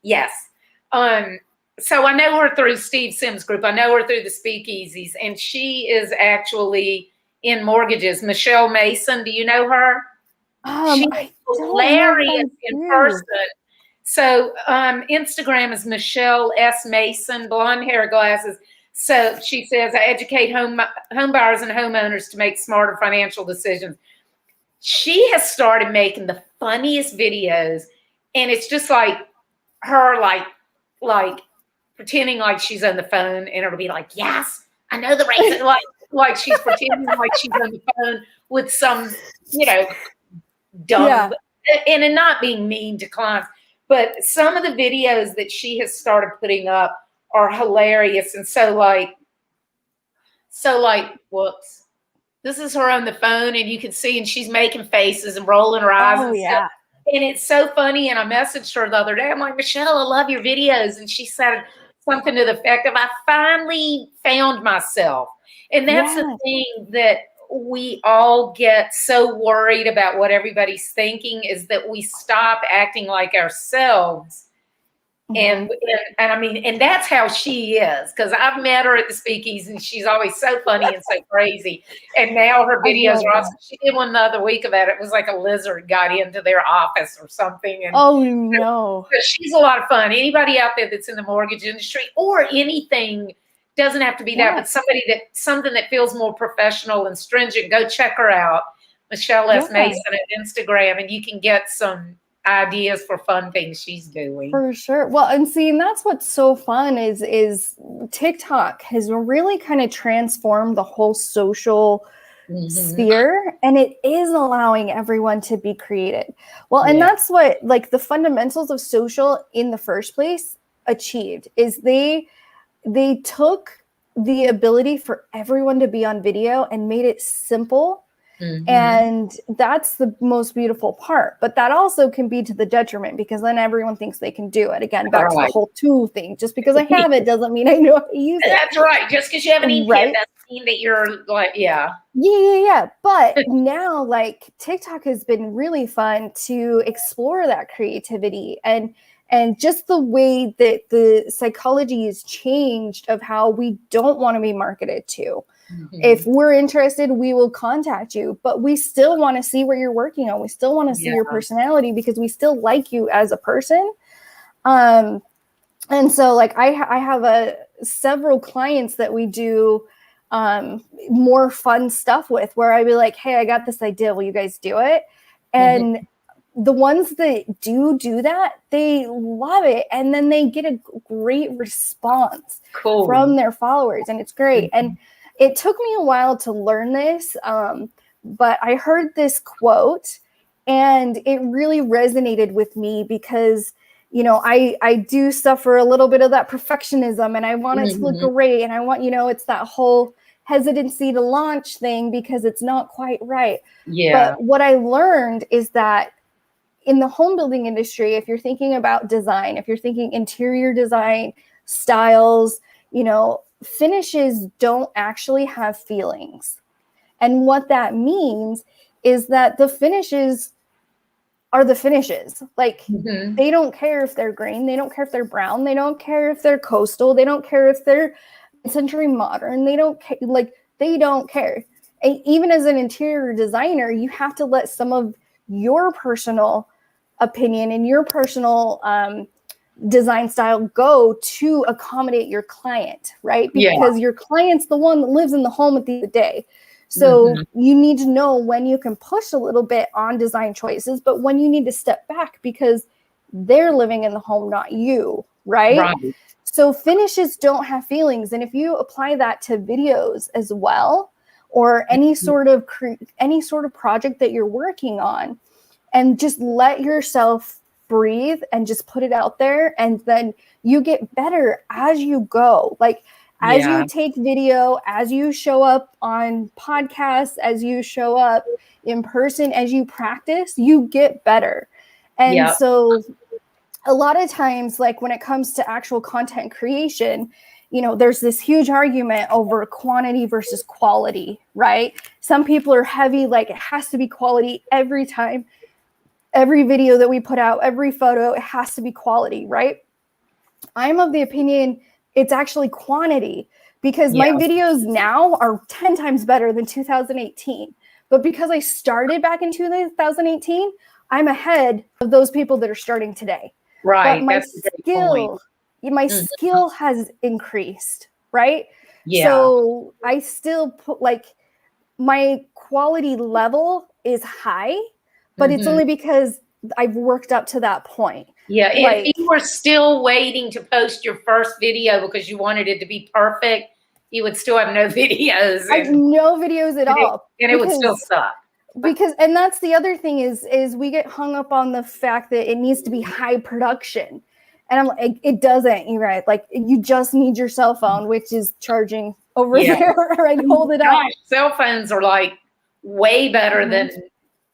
Yes. So I know her through Steve Sims Group. I know her through the Speakeasies, and she is actually in mortgages. Michelle Mason, do you know her? She's hilarious in person. So Instagram is Michelle S. Mason, blonde hair, glasses. So she says, I educate home buyers and homeowners to make smarter financial decisions. She has started making the funniest videos, and it's just like her, like pretending like she's on the phone, and it'll be like, yes, I know the rates. like she's pretending like she's on the phone with some, dumb, and not being mean to clients. But some of the videos that she has started putting up are hilarious. And so whoops, this is her on the phone, and you can see, and she's making faces and rolling her eyes and stuff. And it's so funny. And I messaged her the other day. I'm like, Michelle, I love your videos. And she said something to the effect of, I finally found myself. And that's the thing that we all get so worried about what everybody's thinking, is that we stop acting like ourselves. And I mean, and that's how she is, because I've met her at the Speakeasy, and she's always so funny and so crazy. And now her videos are awesome. She did one the other week about it. It was like a lizard got into their office or something. And so she's a lot of fun. Anybody out there that's in the mortgage industry or anything, doesn't have to be that, but something that feels more professional and stringent, go check her out, Michelle S. Mason at Instagram, and you can get some ideas for fun things she's doing. For sure. Well, and that's what's so fun is TikTok has really kind of transformed the whole social sphere, and it is allowing everyone to be creative. Well, and that's what like the fundamentals of social in the first place achieved, is they took the ability for everyone to be on video and made it simple. And that's the most beautiful part. But that also can be to the detriment, because then everyone thinks they can do it. Again, back to the whole tool thing. Just because I have it doesn't mean I know how to use it. That's right. Just because you have an e-kit doesn't mean that you're like, Yeah. But now, like, TikTok has been really fun to explore that creativity and just the way that the psychology has changed of how we don't want to be marketed to. If we're interested, we will contact you, but we still want to see what you're working on. We still want to see your personality, because we still like you as a person. And so like I have several clients that we do more fun stuff with, where I'd be like, hey, I got this idea. Will you guys do it? And the ones that do that, they love it. And then they get a great response from their followers. And it's great. And it took me a while to learn this, but I heard this quote, and it really resonated with me, because, I do suffer a little bit of that perfectionism, and I want it to look great. And I want, it's that whole hesitancy to launch thing because it's not quite right. But what I learned is that in the home building industry, if you're thinking about design, if you're thinking interior design, styles, finishes don't actually have feelings. And what that means is that the finishes are the finishes. Like, they don't care if they're green, they don't care if they're brown, they don't care if they're coastal, they don't care if they're century modern, they don't care. Like, they don't care. And even as an interior designer, you have to let some of your personal opinion and your personal design style go to accommodate your client, right? Because your client's the one that lives in the home at the end of the day. So you need to know when you can push a little bit on design choices, but when you need to step back because they're living in the home, not you, right? So finishes don't have feelings. And if you apply that to videos as well, or any sort of project that you're working on, and just let yourself breathe and just put it out there, and then you get better as you go. Like, as you take video, as you show up on podcasts, as you show up in person, as you practice, you get better. And so a lot of times, like when it comes to actual content creation, you know, there's this huge argument over quantity versus quality, right? Some people are heavy, like it has to be quality every time. Every video that we put out, every photo, it has to be quality, right? I'm of the opinion it's actually quantity, because my videos now are 10 times better than 2018. But because I started back in 2018, I'm ahead of those people that are starting today. Right. But my skill has increased, right? So I still put, like, my quality level is high, but it's only because I've worked up to that point. If you were still waiting to post your first video because you wanted it to be perfect, you would still have no videos. No videos at all. And it would still suck. And that's the other thing is we get hung up on the fact that it needs to be high production. And I'm like, it doesn't, you're right. Like, you just need your cell phone, which is charging over there, right? Hold it up. Cell phones are like way better than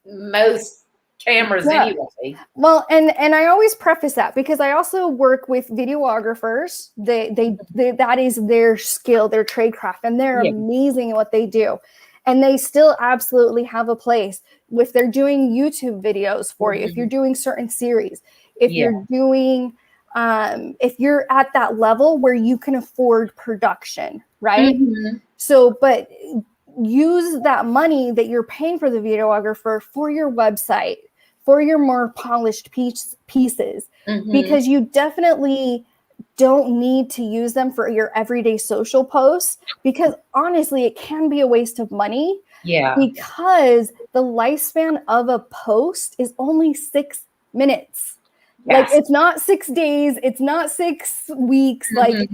most cameras anyway. Well, and I always preface that because I also work with videographers. They that is their skill, their trade craft, and they're amazing at what they do. And they still absolutely have a place if they're doing YouTube videos for you, if you're doing certain series, if you're doing if you're at that level where you can afford production, right? So, but use that money that you're paying for the videographer for your website, for your more polished pieces, because you definitely don't need to use them for your everyday social posts, because honestly, it can be a waste of money. Because the lifespan of a post is only 6 minutes. Like, it's not 6 days, it's not 6 weeks, like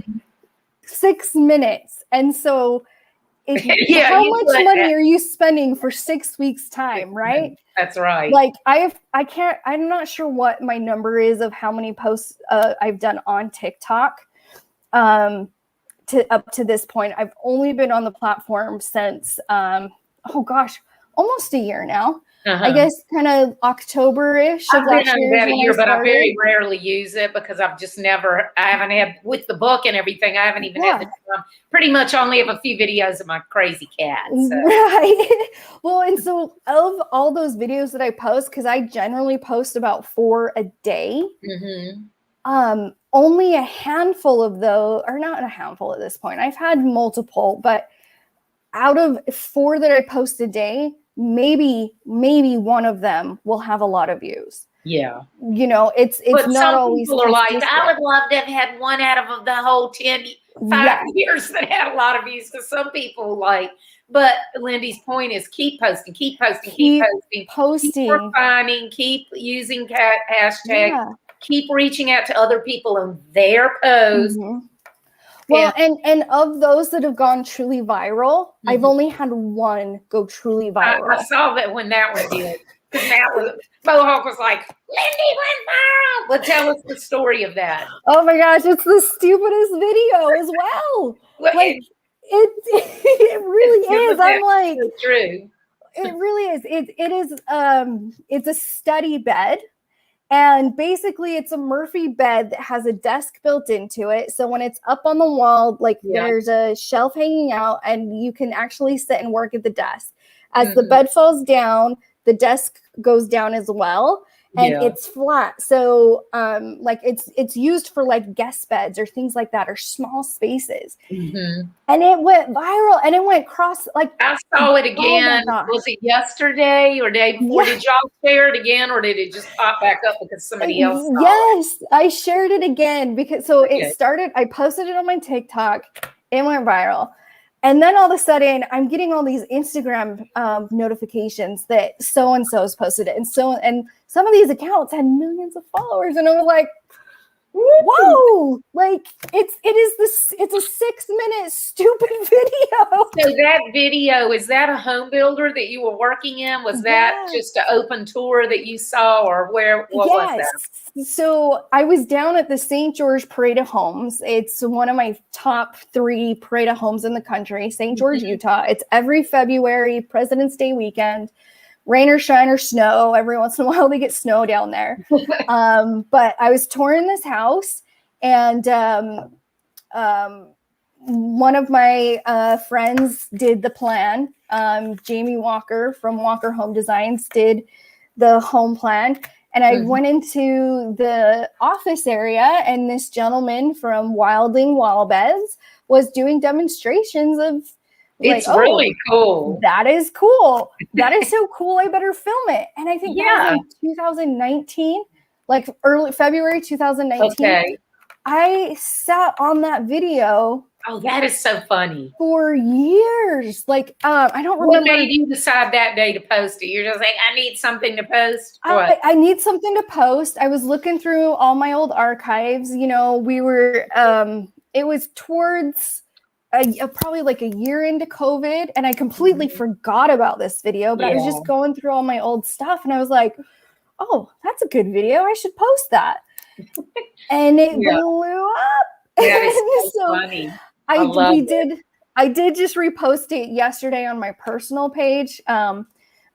6 minutes. And so how much money are you spending for 6 weeks time, right? That's right. Like, I'm not sure what my number is of how many posts I've done on TikTok up to this point. I've only been on the platform since, almost a year now. I guess kind of October-ish of last year. About a year, but I very rarely use it because I haven't had, with the book and everything, I haven't even had the time. Pretty much only have a few videos of my crazy cat. So. Right. Well, and so of all those videos that I post, because I generally post about 4 a day, only a handful of those, or not a handful at this point, I've had multiple, but out of 4 that I post a day, maybe one of them will have a lot of views. Yeah. You know, it's but not always. People are like, I would love to have had one out of the whole 5 years that had a lot of views. Because some people like, but Lindy's point is keep posting, keep refining, keep using hashtags, keep reaching out to other people on their posts. Well, and of those that have gone truly viral, I've only had one go truly viral. I saw that when that one did. Mohawk was like, Lindy went viral. But tell us the story of that. Oh my gosh, it's the stupidest video as well. Like, it really is. I'm like, it's true. It really is. It is. It's a study bed, And basically it's a Murphy bed that has a desk built into it. So when it's up on the wall, like there's a shelf hanging out and you can actually sit and work at the desk. As the bed falls down, the desk goes down as well. And it's flat. So like it's used for like guest beds or things like that, or small spaces. And it went viral and it went cross, like I saw it again. Oh was it yesterday or day before? Did y'all share it again, or did it just pop back up because somebody else saw Yes, I shared it again because it started, I posted it on my TikTok, it went viral. And then all of a sudden I'm getting all these Instagram notifications that so-and-so's posted it. And some of these accounts had millions of followers. And I was like, whoa, like it's a 6-minute stupid video. So that video, is that a home builder that you were working in? Was that just an open tour that you saw, or what was that? So I was down at the St. George Parade of Homes. It's one of my top 3 parade of homes in the country, St. George, Utah. It's every February, President's Day weekend. Rain or shine or snow. Every once in a while, they get snow down there. But I was touring this house, and one of my friends did the plan. Jamie Walker from Walker Home Designs did the home plan. And I went into the office area, and this gentleman from Wilding Wall Beds was doing demonstrations of, it's really cool. That is cool. That is so cool. I better film it. And I think that was in 2019, like early February 2019. Okay. I sat on that video. Oh, that is so funny. For years. Like, I don't remember. What made you decide that day to post it? You're just like, I need something to post? I need something to post. I was looking through all my old archives. You know, we were, it was towards probably like a year into COVID, and I completely forgot about this video, but I was just going through all my old stuff, and I was like, oh, that's a good video. I should post that. And it blew up. That is so funny. I did just repost it yesterday on my personal page,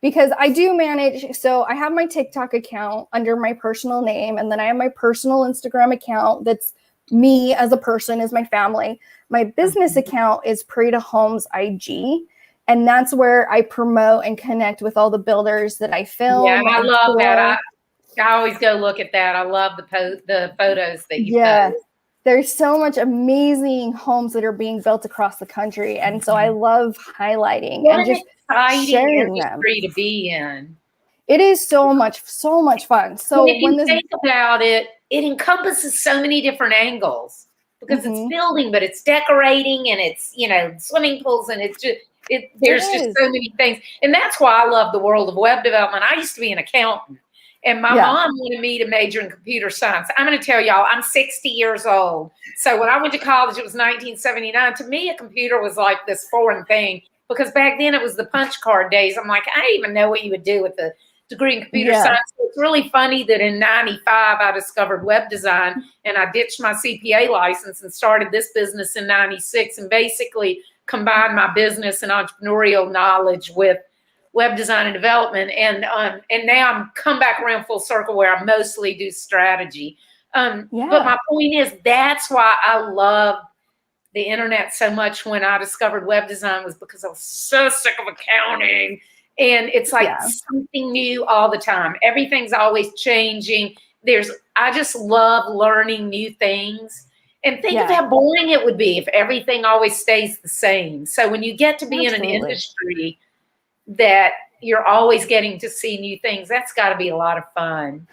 because I do manage. So I have my TikTok account under my personal name, and then I have my personal Instagram account that's me as a person, as my family. My business account is Parade of Homes IG, and that's where I promote and connect with all the builders that I film. Yeah, and I love that. I always go look at that. I love the photos that you post. There's so much amazing homes that are being built across the country, and so I love highlighting and just sharing them. To be in. It is so much fun. So if you think about it, it encompasses so many different angles, because it's building, but it's decorating, and it's, you know, swimming pools, and it's just there's just so many things. And that's why I love the world of web development. I used to be an accountant, and my mom wanted me to major in computer science. I'm going to tell y'all, I'm 60 years old. So when I went to college, it was 1979. To me, a computer was like this foreign thing, because back then it was the punch card days. I'm like, I didn't even know what you would do with the degree in computer science. So it's really funny that in 95, I discovered web design, and I ditched my CPA license and started this business in 96, and basically combined my business and entrepreneurial knowledge with web design and development. And now I'm come back around full circle where I mostly do strategy. But my point is, that's why I love the internet so much. When I discovered web design, was because I was so sick of accounting. And it's like something new all the time. Everything's always changing. I just love learning new things. And think of how boring it would be if everything always stays the same. So when you get to be in an industry that you're always getting to see new things, that's got to be a lot of fun.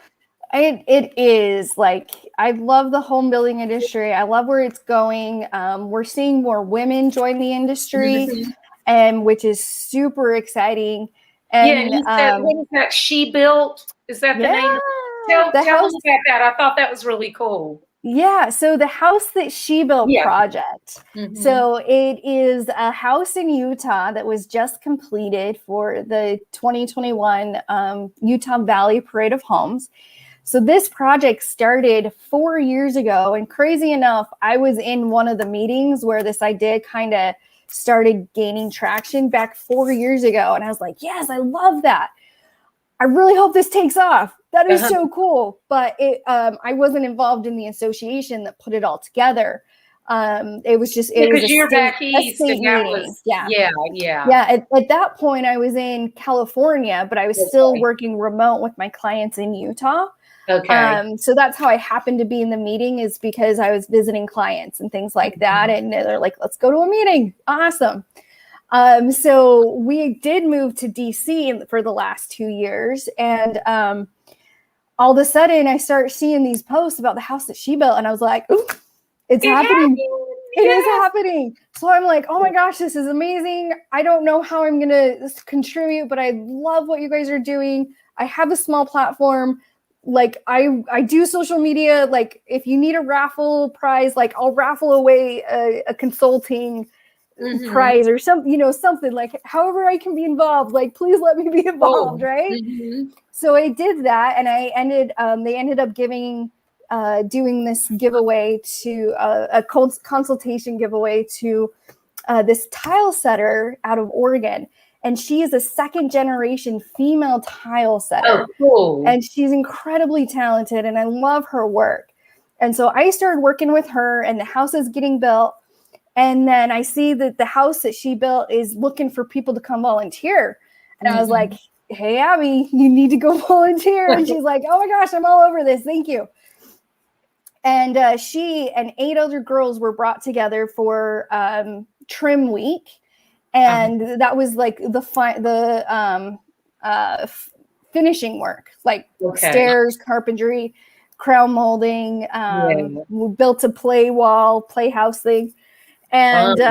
It is. Like, I love the home building industry. I love where it's going. We're seeing more women join the industry, and which is super exciting. And you said, what is that? She Built? Is that the name? Tell us about that. I thought that was really cool. Yeah, so the house that she built project. So it is a house in Utah that was just completed for the 2021 Utah Valley Parade of Homes. So this project started 4 years ago, and crazy enough, I was in one of the meetings where this idea kind of started gaining traction back 4 years ago, and I was like, yes, I love that. I really hope this takes off. That is Uh-huh. so cool. But I wasn't involved in the association that put it all together. It was just, it was Because you're back east, state and that meeting. was, Yeah. yeah. At that point, I was in California, but I was still working remote with my clients in Utah. Okay. So that's how I happened to be in the meeting, is because I was visiting clients and things like that. And they're like, let's go to a meeting. Awesome. So we did move to DC for the last 2 years. And all of a sudden I start seeing these posts about the house that she built. And I was like, ooh, it's happening. It is happening. So I'm like, oh my gosh, this is amazing. I don't know how I'm going to contribute, but I love what you guys are doing. I have a small platform. Like I do social media. Like if you need a raffle prize, like I'll raffle away a consulting prize or something, something like, however I can be involved, like, please let me be involved. Right. So I did that. And they ended up doing this giveaway to a consultation giveaway to this tile setter out of Oregon. And she is a second generation female tile setter. Oh, cool. And she's incredibly talented, and I love her work. And so I started working with her, and the house is getting built. And then I see that the house that she built is looking for people to come volunteer. And I was like, hey, Abby, you need to go volunteer. And she's like, oh my gosh, I'm all over this. Thank you. And she and 8 other girls were brought together for trim week. And that was like the finishing work, like stairs, carpentry, crown molding. We built a playhouse thing. And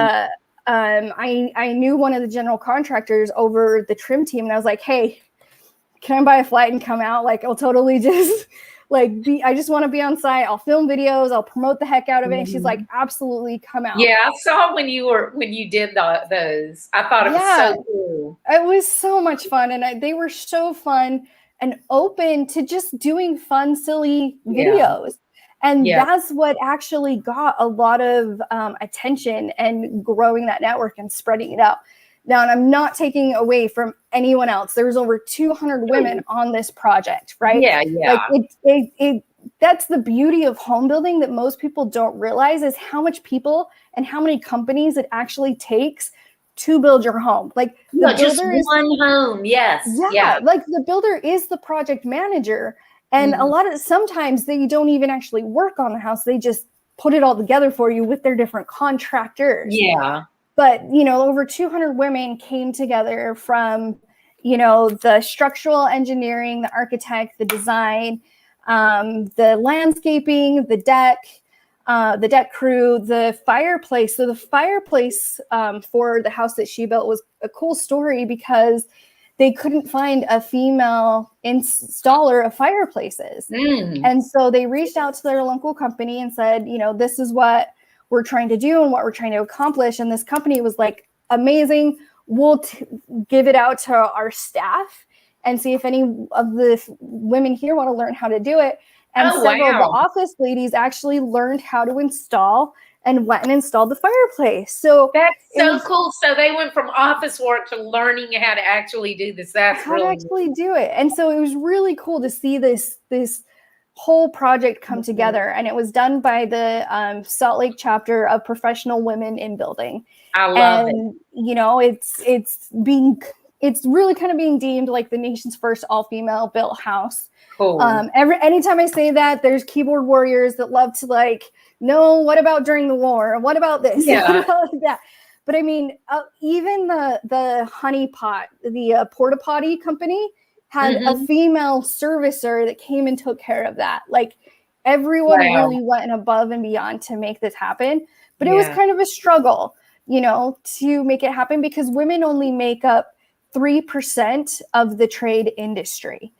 I knew one of the general contractors over the trim team. And I was like, hey, can I buy a flight and come out? Like, I'll totally just I just want to be on site. I'll film videos. I'll promote the heck out of it. And she's like, absolutely, come out. Yeah, I saw when you did those. I thought it was so cool. It was so much fun. And they were so fun and open to just doing fun, silly videos. And that's what actually got a lot of attention and growing that network and spreading it out. Now, and I'm not taking away from anyone else. There was over 200 women on this project, right? Like that's the beauty of home building that most people don't realize, is how much people and how many companies it actually takes to build your home. Like the builder is one home. Yes. Yeah. Like the builder is the project manager. And sometimes they don't even actually work on the house. They just put it all together for you with their different contractors. Yeah. But, over 200 women came together from, the structural engineering, the architect, the design, the landscaping, the deck crew, the fireplace. So the fireplace for the house that she built was a cool story, because they couldn't find a female installer of fireplaces. And so they reached out to their local company and said, this is what we're trying to do and what we're trying to accomplish. And this company was like, amazing. We'll give it out to our staff and see if any of the women here want to learn how to do it. And several of the office ladies actually learned how to install and went and installed the fireplace. So that's so cool. So they went from office work to learning how to actually do this. That's how to actually do it. And so it was really cool to see this whole project come together. And it was done by the Salt Lake chapter of Professional Women in Building. I love it. It's really kind of being deemed like the nation's first all-female built house. Cool. Anytime I say that, there's keyboard warriors that love to no, what about during the war? What about this? Yeah. What about that? But I mean, even the honey pot, the porta potty company had a female servicer that came and took care of that. Like everyone really went above and beyond to make this happen. But it was kind of a struggle, to make it happen, because women only make up 3% of the trade industry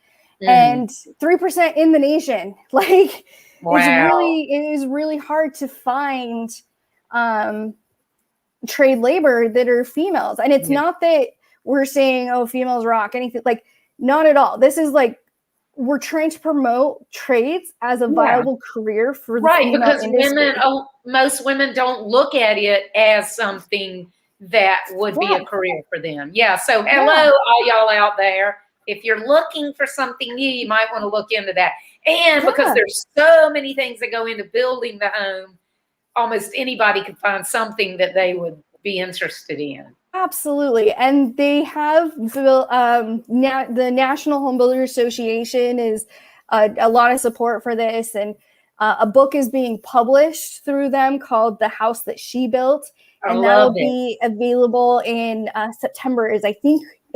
and 3% in the nation. Like it is really hard to find trade labor that are females. And it's not that we're saying, oh, females rock, anything, like, not at all. This is like, we're trying to promote trades as a viable career for the female because industry. Most women don't look at it as something that would be a career for them. Yeah. So hello, all y'all out there. if you're looking for something new, you might want to look into that. And because Yeah. there's so many things that go into building the home, almost anybody could find something that they would be interested in. Absolutely. And they have the National Home Builders Association is a lot of support for this. And a book is being published through them called The House That She Built. And that'll be available in September I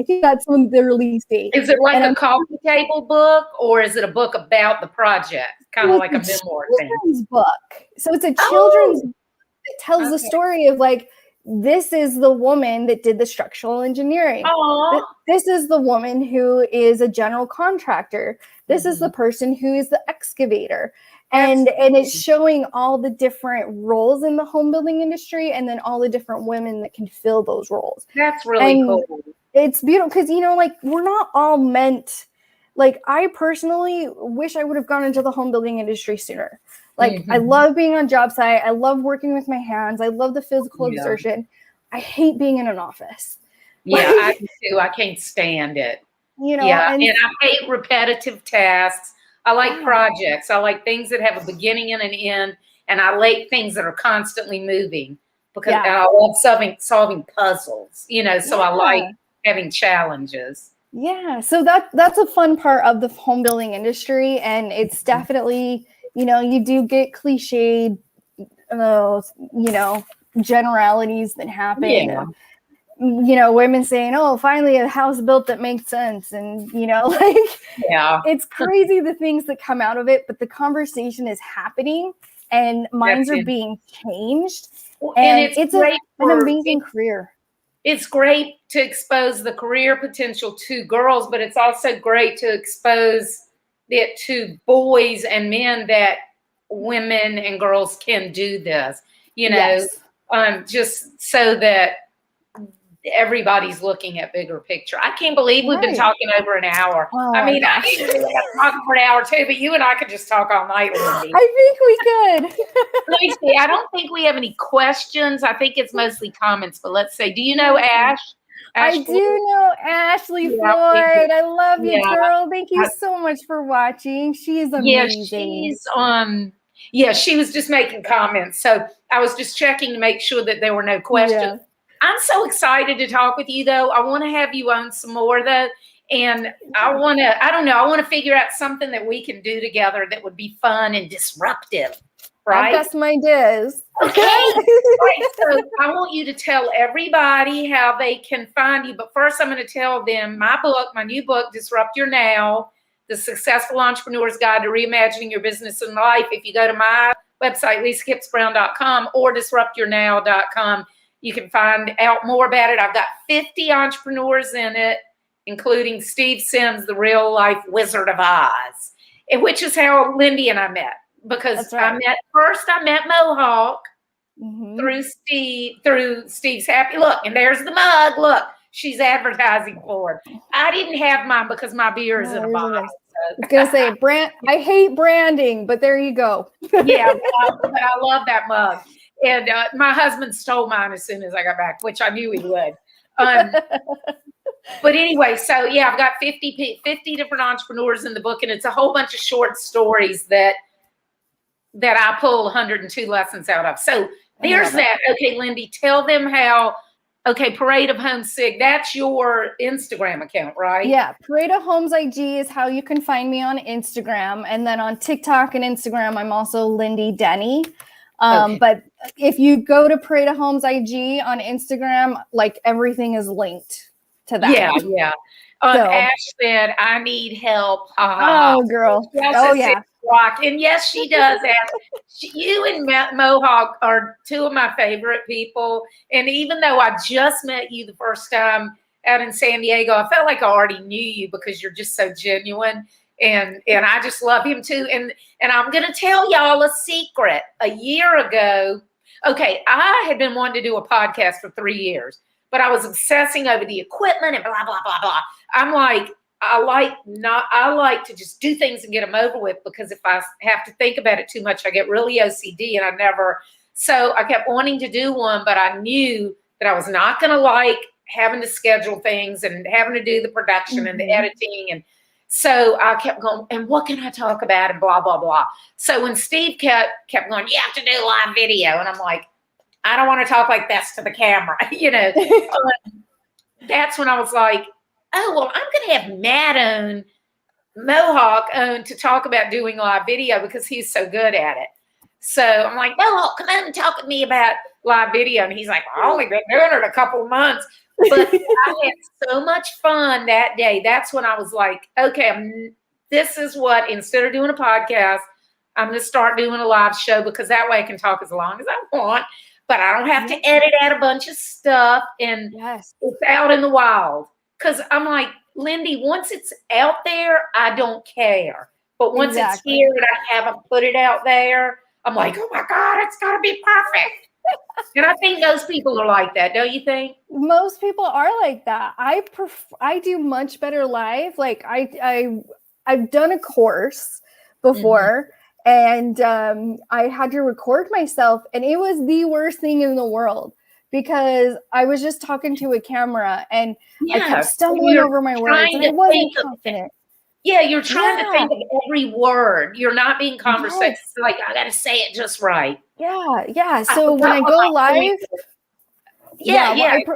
think that's when the release date. Is it like a coffee table book, or is it a book about the project? Kind of like a memoir thing. Children's book. So it's a children's book that tells the story of like, this is the woman that did the structural engineering. This is the woman who is a general contractor. This is the person who is the excavator. And it's showing all the different roles in the home building industry, and then all the different women that can fill those roles. That's really cool. It's beautiful because, you know, like, we're not all meant, like, I personally wish I would have gone into the home building industry sooner. Like, I love being on job site. I love working with my hands. I love the physical exertion. I hate being in an office. Yeah, I do too. I can't stand it. You know, and I hate repetitive tasks. I like projects. I like things that have a beginning and an end, and I like things that are constantly moving because I love solving puzzles. You know, so I like having challenges. Yeah, so that's a fun part of the home building industry, and it's definitely, you know, you do get cliched, you know, generalities that happen. Yeah. You know, women saying, "Oh, finally a house built that makes sense," and, you know, like, it's crazy the things that come out of it, but the conversation is happening, and minds are being changed, and it's an amazing career. It's great to expose the career potential to girls, but it's also great to expose it to boys and men that women and girls can do this, you know, just so that everybody's looking at bigger picture. I can't believe we've been talking over an hour. I mean, I think we've been talking for an hour too, but you and I could just talk all night, Lindy. I think we could. Let me see. I don't think we have any questions. I think it's mostly comments, but let's say, do you know Ash? I do know Ashley Floyd. I love you, girl. Thank you so much for watching. She is amazing. She was just making comments. So I was just checking to make sure that there were no questions. Yeah. I'm so excited to talk with you, though. I want to have you on some more, though. And I want to figure out something that we can do together that would be fun and disruptive. Right? I've got some ideas. Okay. Right. So I want you to tell everybody how they can find you. But first, I'm going to tell them my new book, Disrupt Your Now, The Successful Entrepreneur's Guide to Reimagining Your Business and Life. If you go to my website, LisaKipps-Brown.com or DisruptYourNow.com, you can find out more about it. I've got 50 entrepreneurs in it, including Steve Sims, the real life Wizard of Oz, which is how Lindy and I met. Because I met Mohawk through Steve's Happy Look, and there's the mug. Look, she's advertising for it. I didn't have mine because my beer is in a bottle. I was gonna say I hate branding, but there you go. Yeah, but I love that mug. And my husband stole mine as soon as I got back, which I knew he would. But anyway, so yeah, I've got 50 different entrepreneurs in the book, and it's a whole bunch of short stories that I pull 102 lessons out of. So there's that. Okay, Lindy, tell them how. Okay, Parade of Homes SIG, that's your Instagram account, right? Yeah, Parade of Homes IG is how you can find me on Instagram. And then on TikTok and Instagram, I'm also Lindy Denny. But if you go to Parade of Homes IG on Instagram, like, everything is linked to that. Yeah. Ash said, I need help. Oh, girl. Yeah. Rock. And yes, she does. You and Mohawk are two of my favorite people. And even though I just met you the first time out in San Diego, I felt like I already knew you because you're just so genuine. And I just love him too. And I'm going to tell y'all a secret. A year ago, I had been wanting to do a podcast for 3 years, but I was obsessing over the equipment and blah, blah, blah, blah. I'm like, I like to just do things and get them over with, because if I have to think about it too much, I get really OCD, and so I kept wanting to do one, but I knew that I was not going to like having to schedule things and having to do the production and the editing. And so I kept going, and what can I talk about? And blah, blah, blah. So when Steve kept going, you have to do live video. And I'm like, I don't want to talk like this to the camera, That's when I was like, oh, well, I'm going to have Matt Mohawk to talk about doing live video because he's so good at it. So I'm like, Mohawk, come on and talk to me about live video. And he's like, I've only been doing it a couple of months. But I had so much fun that day. That's when I was like, okay, this is what, instead of doing a podcast, I'm going to start doing a live show because that way I can talk as long as I want, but I don't have to edit out a bunch of stuff and it's out in the wild. Because I'm like, Lindy, once it's out there, I don't care. But once it's here and I haven't put it out there, I'm like, oh my God, it's got to be perfect. And I think those people are like that, don't you think? Most people are like that. I do much better live. Like I've done a course before, and I had to record myself, and it was the worst thing in the world because I was just talking to a camera, and I kept stumbling over my words, and I wasn't confident. You're trying to think of every word. You're not being conversational. Like, I got to say it just right. Yeah. So when I go live,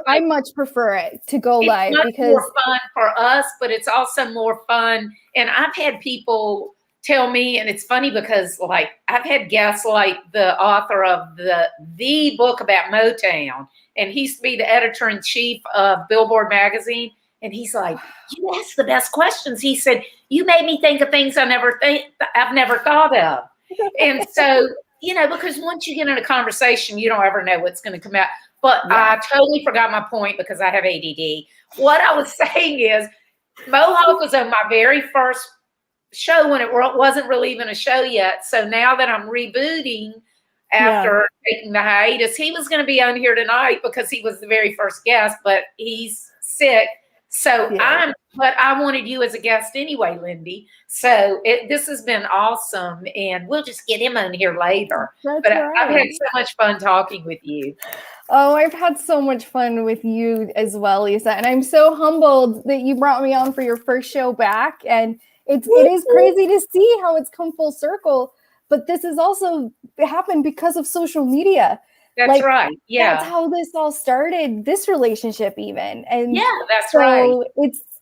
I much prefer it to go live because it's more fun for us, but it's also more fun. And I've had people tell me, and it's funny because like I've had guests like the author of the book about Motown, and he used to be the editor-in-chief of Billboard magazine. And he's like, you asked the best questions. He said, you made me think of things I've never thought of. And so, because once you get in a conversation, you don't ever know what's going to come out. But I totally forgot my point because I have ADD. What I was saying is Mohawk was on my very first show when it wasn't really even a show yet. So now that I'm rebooting after taking the hiatus, he was going to be on here tonight because he was the very first guest, but he's sick. So but I wanted you as a guest anyway, Lindy. So this has been awesome, and we'll just get him on here later. I've had so much fun talking with you. Oh, I've had so much fun with you as well, Lisa. And I'm so humbled that you brought me on for your first show back. And it is crazy to see how it's come full circle. But this has also happened because of social media. That's right. Yeah. That's how this all started, this relationship even. And that's right.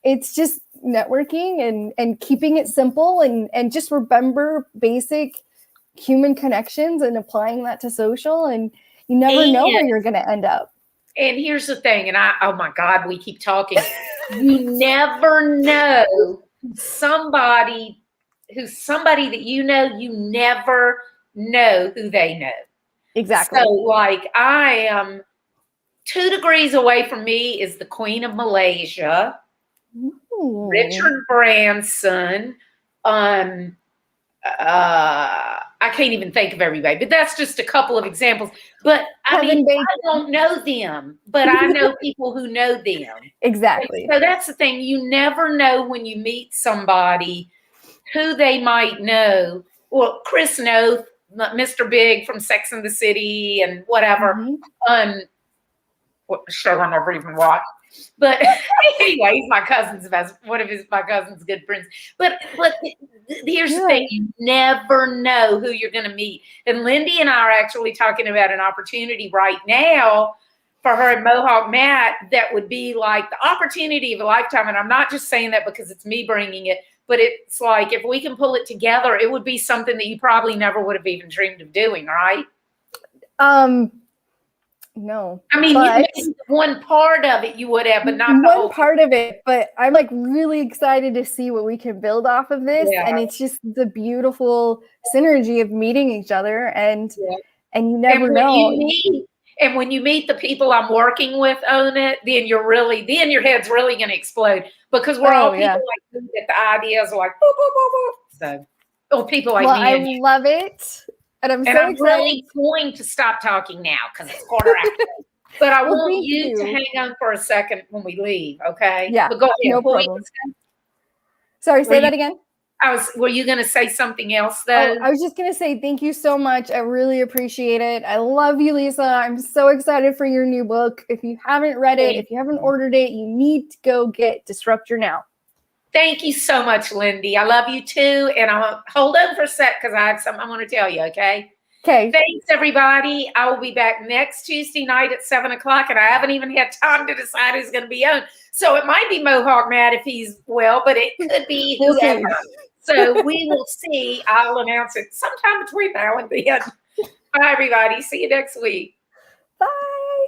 It's just networking and keeping it simple and just remember basic human connections and applying that to social, and you never know where you're going to end up. And here's the thing, and oh my God, we keep talking. You never know somebody that you never know who they know. Exactly. So like I am 2 degrees away from me is the Queen of Malaysia, Richard Branson. I can't even think of everybody, but that's just a couple of examples. But I don't know them, but I know people who know them. Exactly. And so that's the thing. You never know when you meet somebody who they might know. Well, Chris Noth, Mr. Big from Sex and the City and whatever. What show I never even watched. But anyway, he's my cousin's my cousin's good friends. But here's the thing: you never know who you're going to meet. And Lindy and I are actually talking about an opportunity right now for her and Mohawk Matt that would be like the opportunity of a lifetime. And I'm not just saying that because it's me bringing it, but it's like if we can pull it together, it would be something that you probably never would have even dreamed of doing, right? No. I mean, one part of it you would have, but not the whole part of it. But I'm like really excited to see what we can build off of this. Yeah. And it's just the beautiful synergy of meeting each other and you never know. And when you meet the people I'm working with on it, then your head's really going to explode because we're all people like that the ideas are like, boop, boop, boop, boop. So, people like me. I love it. And I'm excited. Really going to stop talking now because it's 15:15. But I want you to hang on for a second when we leave, okay? Yeah, but go ahead. No problem. Sorry, say that again. Were you going to say something else Oh, though? I was just going to say thank you so much. I really appreciate it. I love you, Lisa. I'm so excited for your new book. If you haven't read it, if you haven't ordered it, you need to go get Disrupt Your Now. Thank you so much, Lindy. I love you too. And I'll hold on for a sec because I have something I want to tell you, okay? Okay. Thanks, everybody. I will be back next Tuesday night at 7 o'clock, and I haven't even had time to decide who's going to be on. So it might be Mohawk Matt if he's well, but it could be whoever. So we will see. I'll announce it sometime between now and then. Bye, everybody. See you next week.